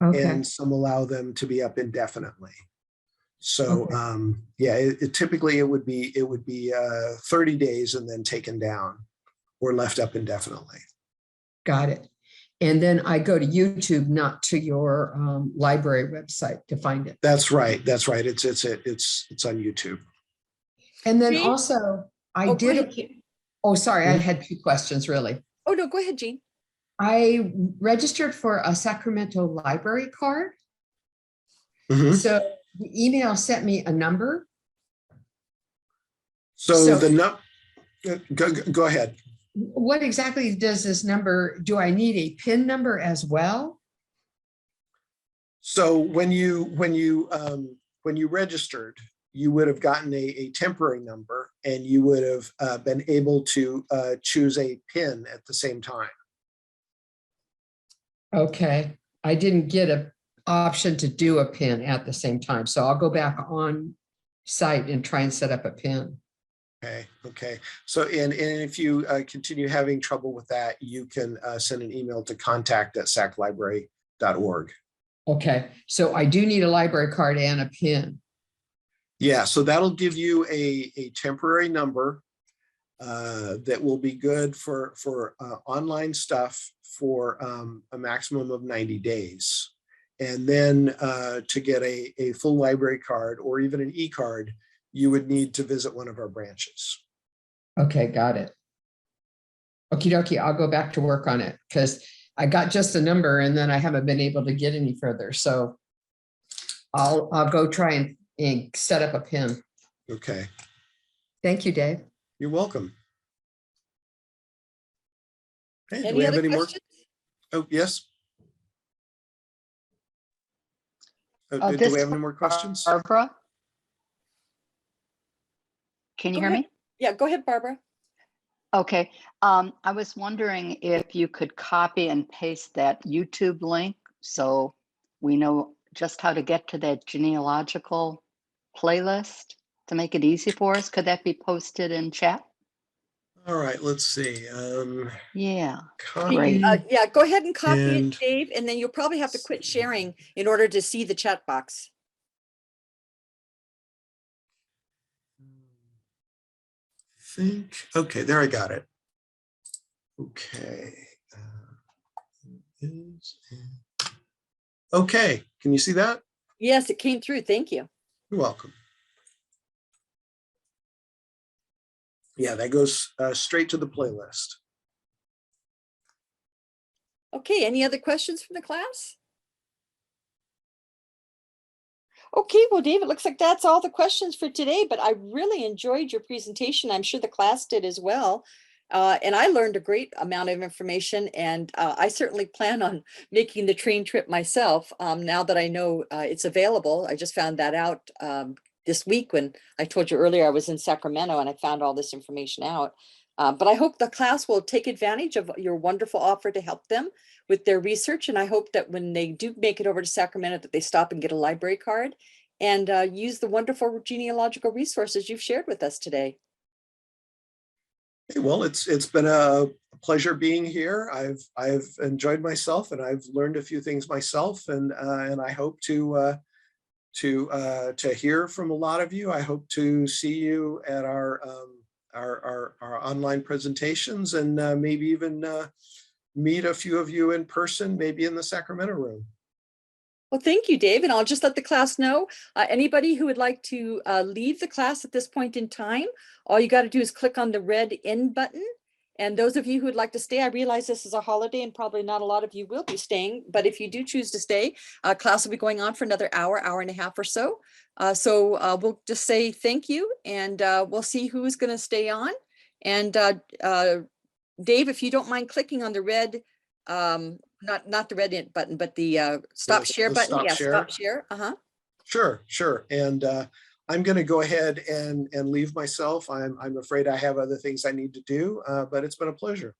Okay. and some allow them to be up indefinitely. So, Okay. yeah, typically it would be 30 days and then taken down or left up indefinitely. Got it. And then I go to YouTube, not to your library website to find it. That's right. That's right. It's on YouTube. And then Jean? also I Oh, did. go ahead, Jean. Oh, sorry. I had two questions really. Oh, no, go ahead, Jean. I registered for a Sacramento library card. Mhm. So the email sent me a number. So go ahead. What exactly does this number, do I need a PIN number as well? So when you registered, you would have gotten a temporary number, and you would have been able to choose a PIN at the same time. Okay, I didn't get an option to do a PIN at the same time. So I'll go back on site and try and set up a PIN. Okay. So, and if you continue having trouble with that, you can send an email to contact@saclibrary.org. Okay, so I do need a library card and a PIN. Yeah, so that'll give you a temporary number that will be good for online stuff for a maximum of 90 days. And then to get a full library card or even an e-card, you would need to visit one of our branches. Okay, got it. Okie dokie, I'll go back to work on it because I got just a number and then I haven't been able to get any further. So I'll go try and set up a PIN. Okay. Thank you, Dave. You're welcome. Okay, do Any we have other any more? questions? Oh, yes. Do This we have any more questions? Barbara? Can you Go hear ahead. me? Yeah, go ahead, Barbara. Okay. I was wondering if you could copy and paste that YouTube link so we know just how to get to that genealogical playlist to make it easy for us. Could that be posted in chat? All right, let's see. Yeah. Copy. Yeah, go ahead and copy And- it, Dave, and then you'll probably have to quit sharing in order to see the chat box. Okay, there I got it. Okay. Okay, can you see that? Yes, it came through. Thank you. You're welcome. Yeah, that goes straight to the playlist. Okay, any other questions from the class? Okay, well, Dave, it looks like that's all the questions for today, but I really enjoyed your presentation. I'm sure the class did as well. And I learned a great amount of information, and I certainly plan on making the train trip myself now that I know it's available. I just found that out this week when I told you earlier I was in Sacramento and I found all this information out. But I hope the class will take advantage of your wonderful offer to help them with their research. And I hope that when they do make it over to Sacramento, that they stop and get a library card and use the wonderful genealogical resources you've shared with us today. Hey, well, it's been a pleasure being here. I've enjoyed myself, and I've learned a few things myself, and I hope to hear from a lot of you. I hope to see you at our online presentations, and maybe even meet a few of you in person, maybe in the Sacramento room. Well, thank you, Dave. And I'll just let the class know, anybody who would like to leave the class at this point in time, all you got to do is click on the red end button. And those of you who would like to stay, I realize this is a holiday and probably not a lot of you will be staying, but if you do choose to stay, class will be going on for another hour and a half or so. So we'll just say thank you, and we'll see who's going to stay on. And Dave, if you don't mind clicking on the red, not the red button, but the stop share the button. stop Yeah, share. stop share. Sure. And I'm going to go ahead and leave myself. I'm afraid I have other things I need to do, but it's been a pleasure.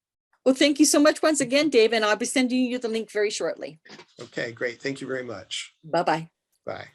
Well, thank you so much once again, Dave, and I'll be sending you the link very shortly. Okay, great. Thank you very much. Bye-bye. Bye.